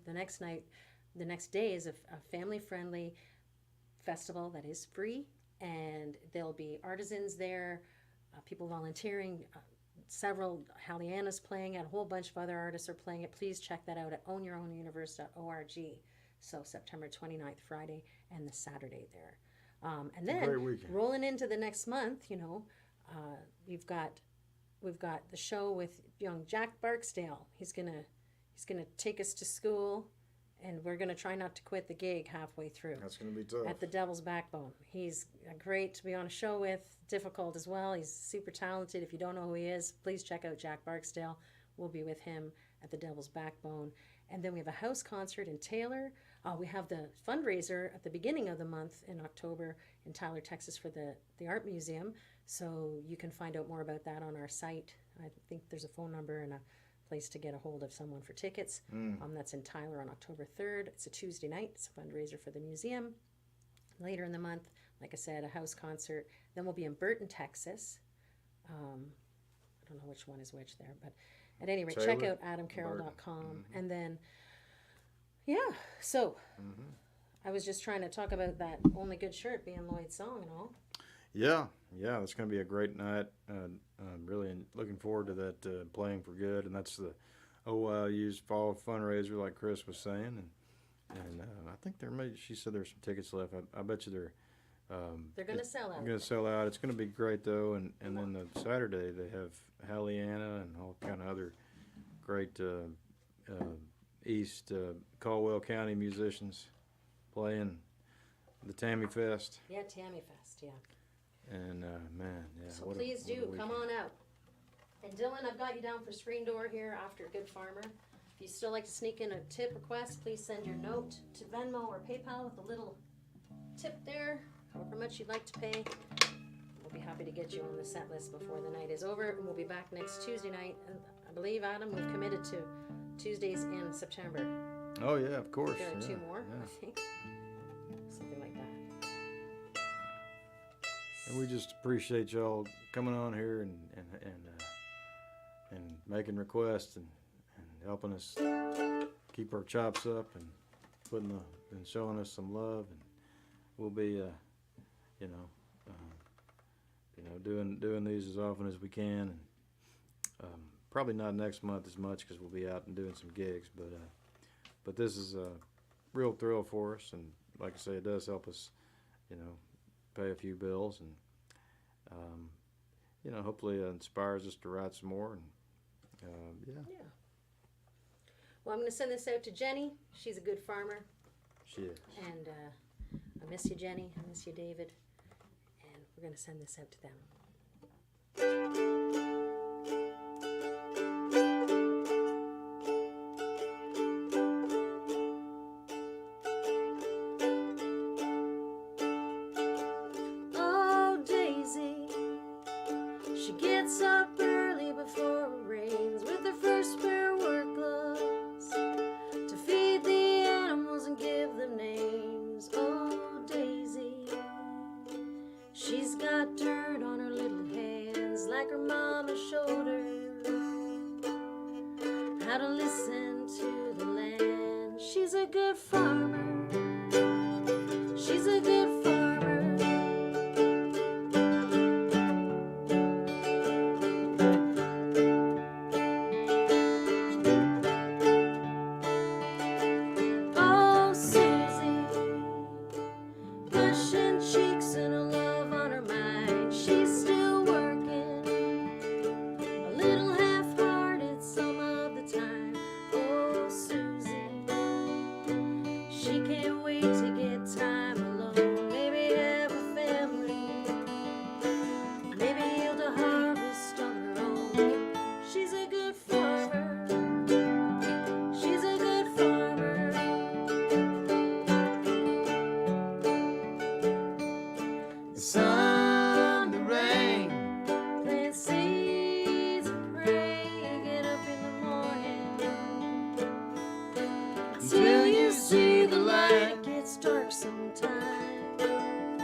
the next day is a family-friendly festival that is free. And there'll be artisans there, people volunteering, several Halliana's playing it, a whole bunch of other artists are playing it. Please check that out at ownyourownuniverse.org. So September 29th, Friday, and the Saturday there. And then rolling into the next month, we've got the show with young Jack Barksdale. He's gonna take us to school. And we're going to try not to quit the gig halfway through. That's going to be tough. At the Devil's Backbone. He's great to be on a show with, difficult as well. He's super talented. If you don't know who he is, please check out Jack Barksdale. We'll be with him at the Devil's Backbone. And then we have a house concert in Taylor. We have the fundraiser at the beginning of the month in October in Tyler, Texas for the Art Museum. So you can find out more about that on our site. I think there's a phone number and a place to get a hold of someone for tickets. That's in Tyler on October 3rd. It's a Tuesday night. It's a fundraiser for the museum. Later in the month, like I said, a house concert. Then we'll be in Burton, Texas. I don't know which one is which there, but at any rate, check out adamcarroll.com. And then, so I was just trying to talk about that Only Good Shirt being Lloyd's song and all. Yeah, it's going to be a great night. I'm really looking forward to that Playing for Good, and that's the OYU's fall fundraiser, like Chris was saying, and I think she said there's some tickets left. I bet you they're going to sell out. Going to sell out. It's going to be great though, and then the Saturday they have Halliana and all kind of other great East Caldwell County musicians playing the Tammy Fest. Yeah, Tammy Fest. Yeah. And man, yeah. So please do come on out. And Dylan, I've got you down for screen door here after Good Farmer. If you still like to sneak in a tip request, please send your note to Venmo or PayPal with a little tip there, however much you'd like to pay. We'll be happy to get you on the set list before the night is over, and we'll be back next Tuesday night. And I believe, Adam, we've committed to Tuesdays in September. Oh yeah, of course. There are two more, I think. Something like that. And we just appreciate y'all coming on here and making requests and helping us keep our chops up and and showing us some love. And we'll be, doing these as often as we can. And probably not next month as much because we'll be out and doing some gigs. But this is a real thrill for us, and like I say, it does help us, pay a few bills, and hopefully it inspires us to write some more. And yeah. Well, I'm going to send this out to Jenny. She's a good farmer. She is. And I miss you, Jenny. I miss you, David. And we're going to send this out to them. She's got dirt on her little hands like her mama showed her how to listen to the land. She's a good farmer. She's a good farmer. Oh, Susie, blushing cheeks and a love on her mind. She's still working, a little half-hearted some of the time. Oh, Susie, she can't wait to get time alone. Maybe have a family, maybe yield a harvest on her own. She's a good farmer. She's a good farmer. The sun, the rain, Plant seeds and pray. Get up in the morning until you see the light. It gets dark sometime, and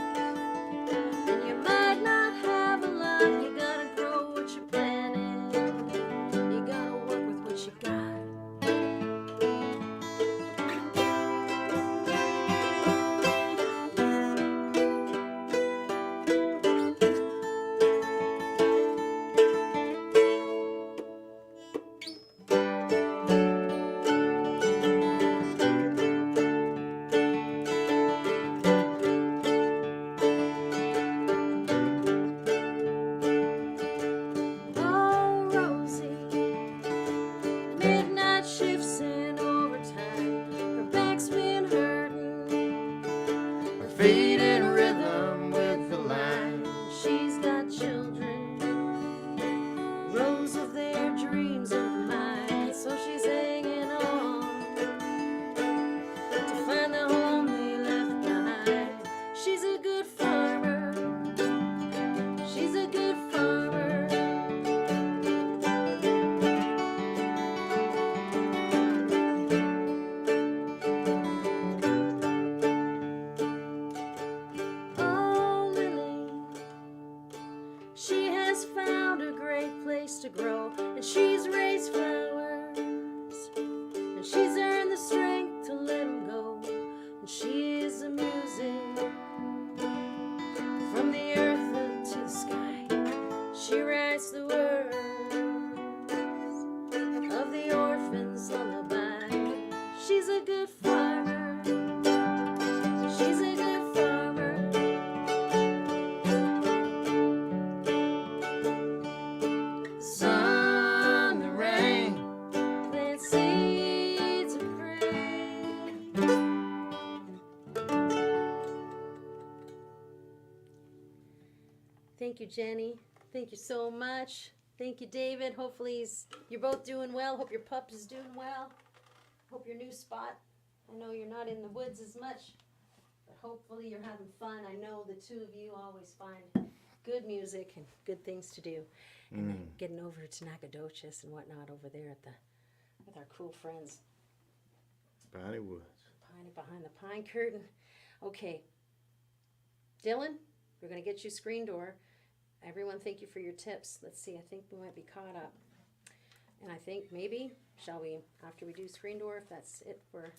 you might not have a lot. You gotta grow what you planted. You gotta work with what you got. Oh, Rosie, midnight shifts in overtime. Her back's been hurting. Her feet in rhythm with the line. She's got children, rows of their dreams of mine. So she's hanging on to find the home they left behind. She's a good farmer. She's a good farmer. Oh, Lily, she has found a great place to grow, and she's raised flowers, and she's earned the strength to let them go. And she is the music from the earth up to the sky. She writes the words of the orphan's lullaby. She's a good farmer. She's a good farmer. The sun, the rain, Plant seeds and pray. Thank you, Jenny. Thank you so much. Thank you, David. Hopefully you're both doing well. Hope your pup is doing well. Hope your new spot. I know you're not in the woods as much, but hopefully you're having fun. I know the two of you always find good music and good things to do. And then getting over to Nacogdoches and whatnot over there at with our cool friends. Piney Woods. Behind the pine curtain. Okay. Dylan, we're going to get you screen door. Everyone, thank you for your tips. Let's see, I think we might be caught up. And I think maybe, shall we, after we do screen door, if that's it for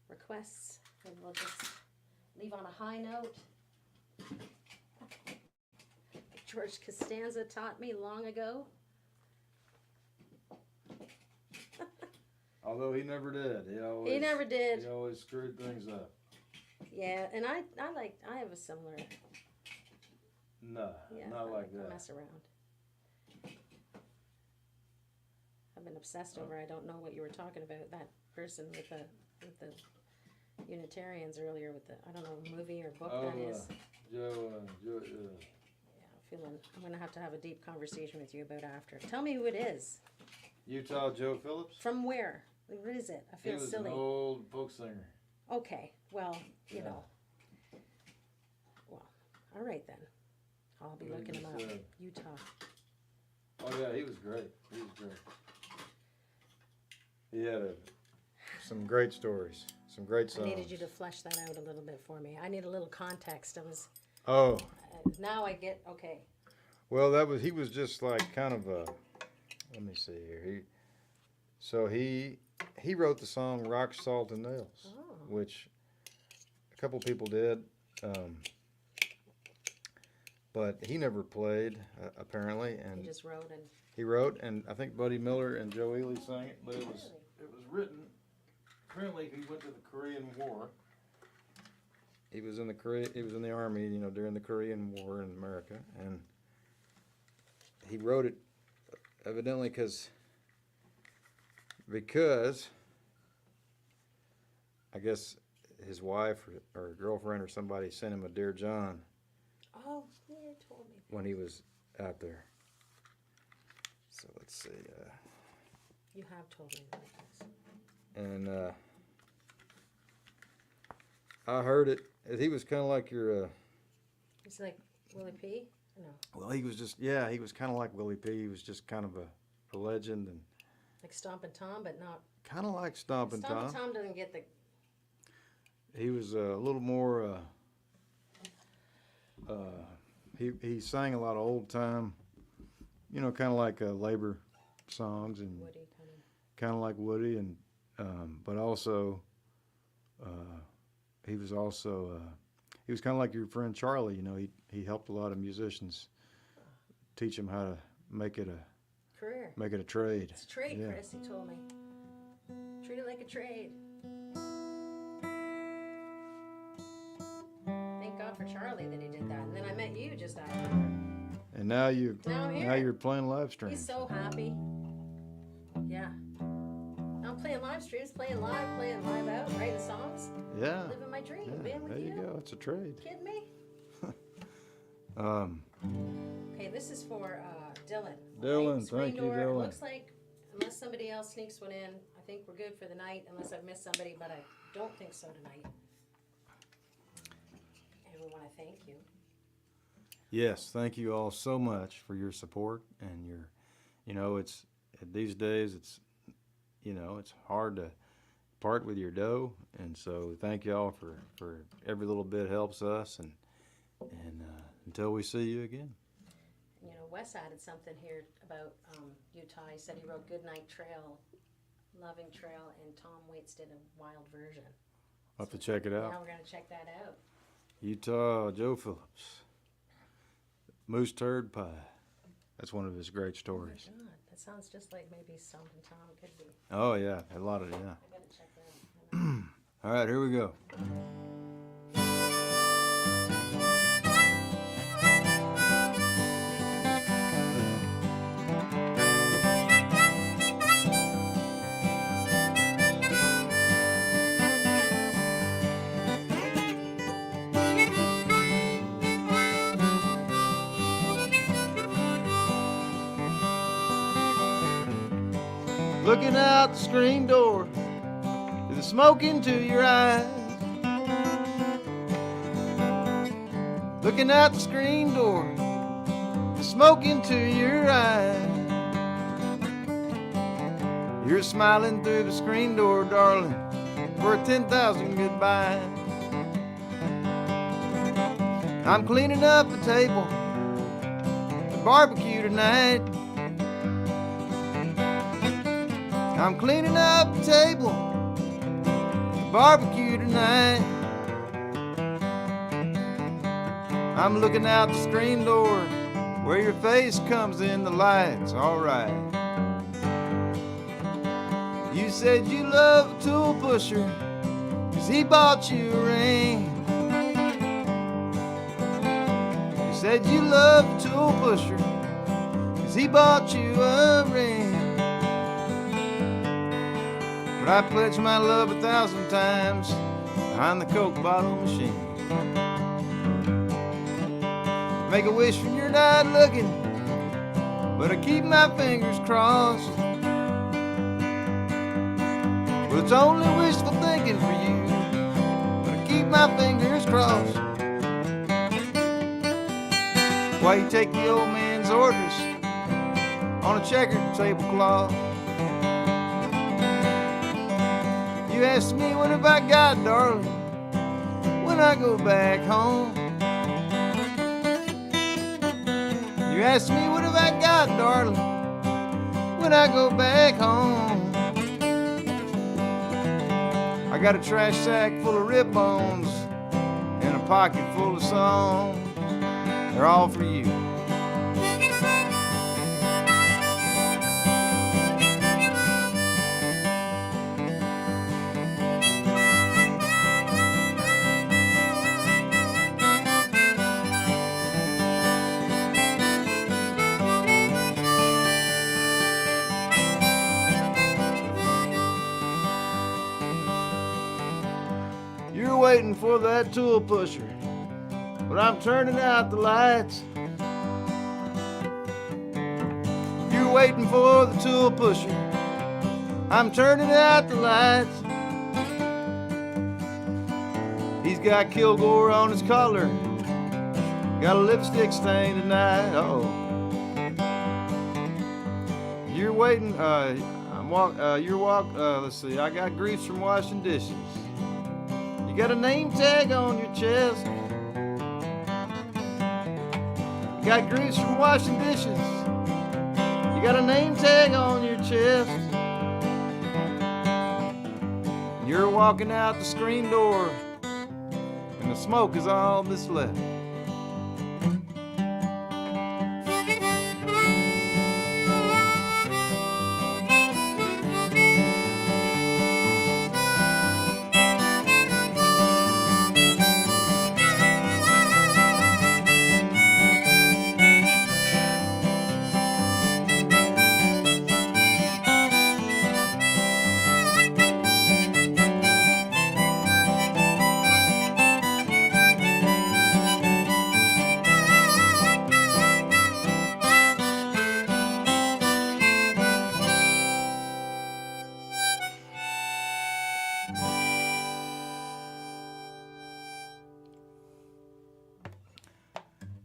requests, then we'll just leave on a high note. George Costanza taught me long ago. Although he never did. He never did. He always screwed things up. Yeah, and I have a similar. No, Yeah, not like I that. mess around. I've been obsessed over. I don't know what you were talking about. That person with the Unitarians earlier with the I don't know movie or book that is. Joe. Yeah, I'm feeling. I'm gonna have to have a deep conversation with you about after. Tell me who it is. Utah Joe Phillips. From where? What is it? I He feel was silly. an old folk singer. Okay. Well, you Yeah. know. Well, all right then. I'll be What looking he him up. said. Utah. Oh yeah, he was great. He was great. He had some great stories, some great I songs. needed you to flesh that out a little bit for me. I need a little context. I was. Oh, Now I get, okay. Well, he was just like kind of a, let me see here. He wrote the song Rock, Salt, and Nails, which a couple people did. But he never played, apparently. And He just wrote and... He wrote, and I think Buddy Miller and Joe Ely sang it, but it was written, apparently he went to the Korean War. He was in the Army, during the Korean War in America, and he wrote it evidently because I guess his wife or girlfriend or somebody sent him a Dear John. Oh, yeah, you told me. When he was out there. So let's see. You have told me that. And I heard it. He was kind of like your. He's like Willie P? No. Well, he was he was kind of like Willie P. He was just kind of a legend and. Like Stompin' Tom, but not. Kind of like Stompin' Tom. Stompin' Tom doesn't get the. He was a little more. He sang a lot of old time, kind of like labor songs and Woody kind of like Woody, and but also he was kind of like your friend Charlie. He helped a lot of musicians teach them how to make it a career, make it a trade. It's a trade, yeah. Chris. He told me. Treat it like a trade. Thank God for Charlie that he did that. And then I met you just after. And now you're playing live streams. He's so happy. Yeah. Now I'm playing live streams, playing live out, writing songs. Yeah. Living my dream, being with you. you. There you go. It's a trade. Kidding me? Okay, this is for Dylan. Dylan, right? thank you, door. Dylan. It looks like, unless somebody else sneaks one in, I think we're good for the night, unless I've missed somebody, but I don't think so tonight. And we want to thank you. Yes, thank you all so much for your support and it's these days it's hard to part with your dough, and so thank you all for every little bit helps us, and until we see you again. Wes added something here about Utah. He said he wrote Goodnight Trail, Loving Trail, and Tom Waits did a wild version. I'll have to check it out. Now we're going to check that out. Utah, Joe Phillips. Moose Turd Pie. That's one of his great stories. Oh my God, that sounds just like maybe Stompin' Tom could be. Oh yeah, a lot of I gotta check that out. All right, here we go. Looking out the screen door, with the smoke into your eyes. Looking out the screen door, the smoke into your eyes. You're smiling through the screen door, darling, for 10,000 goodbyes. I'm cleaning up the table, the barbecue tonight. I'm cleaning up the table, the barbecue tonight. I'm looking out the screen door where your face comes in the lights, alright. You said you love a tool pusher, 'cause he bought you a ring. You said you love a tool pusher, 'cause he bought you a ring. But I pledged my love 1,000 times behind the Coke bottle machine. Make a wish when you're not looking, but I keep my fingers crossed. Well, it's only wishful thinking for you, but I keep my fingers crossed. Why you take the old man's orders on a checkered tablecloth? You asked me what have I got, darling, when I go back home. You ask me what have I got, darling, when I go back home. I got a trash sack full of rib bones and a pocket full of songs. They're all for you. You're waiting for that tool pusher, but I'm turning out the lights. You're waiting for the tool pusher, I'm turning out the lights. He's got Kilgore on his collar, got a lipstick stain tonight. You're waiting. Let's see. I got grease from washing dishes. You got a name tag on your chest. You got grease from washing dishes. You got a name tag on your chest. You're walking out the screen door, and the smoke is all that's left.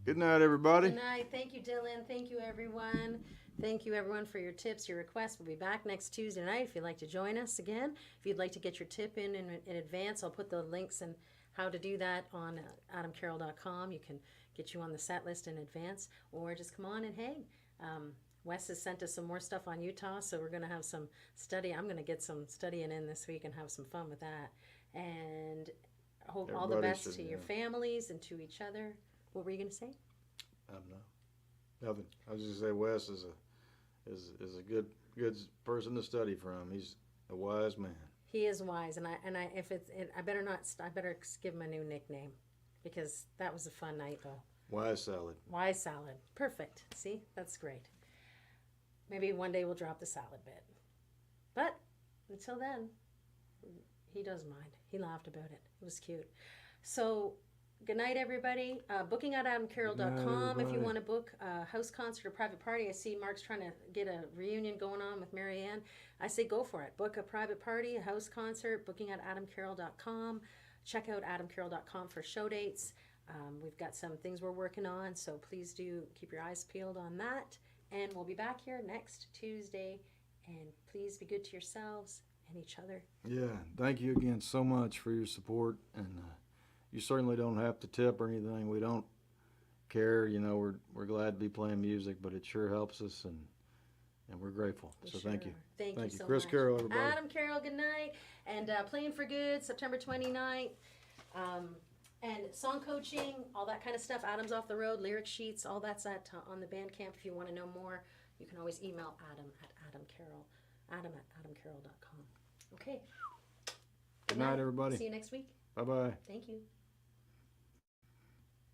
Good night, everybody. Good night. Thank you, Dylan. Thank you, everyone. Thank you, everyone, for your tips, your requests. We'll be back next Tuesday night if you'd like to join us again. If you'd like to get your tip in advance, I'll put the links and how to do that on adamcarroll.com. You can get you on the set list in advance, or just come on and hang. Wes has sent us some more stuff on Utah, so we're going to have some study. I'm going to get some studying in this week and have some fun with that. And I hope all the best to your families and to each other. What were you going to say? I don't know. Nothing. I was just say Wes is a good person to study from. He's a wise man. He is wise, and I better give him a new nickname, because that was a fun night though. Wise Salad. Wise Salad. Perfect. See, that's great. Maybe one day we'll drop the salad bit, but until then, he doesn't mind. He laughed about it. It was cute. So. Good night, everybody. Booking at adamcarroll.com if you want to book a house concert or private party. I see Mark's trying to get a reunion going on with Marianne. I say go for it. Book a private party, a house concert, booking at adamcarroll.com. Check out adamcarroll.com for show dates. We've got some things we're working on, so please do keep your eyes peeled on that. And we'll be back here next Tuesday. And please be good to yourselves and each other. Yeah, thank you again so much for your support. And you certainly don't have to tip or anything. We don't care. You know, we're glad to be playing music, but it sure helps us, and we're grateful. So sure thank you. Thank you so Chris much. Carroll, everybody. Adam Carroll, good night. And Playing for Good, September 29th. And song coaching, all that kind of stuff. Adam's Off the Road, lyric sheets, all that's on the Bandcamp. If you want to know more, you can always email Adam at adamcarroll.com. Okay. Good night, everybody. See you next week. Bye-bye. Thank you.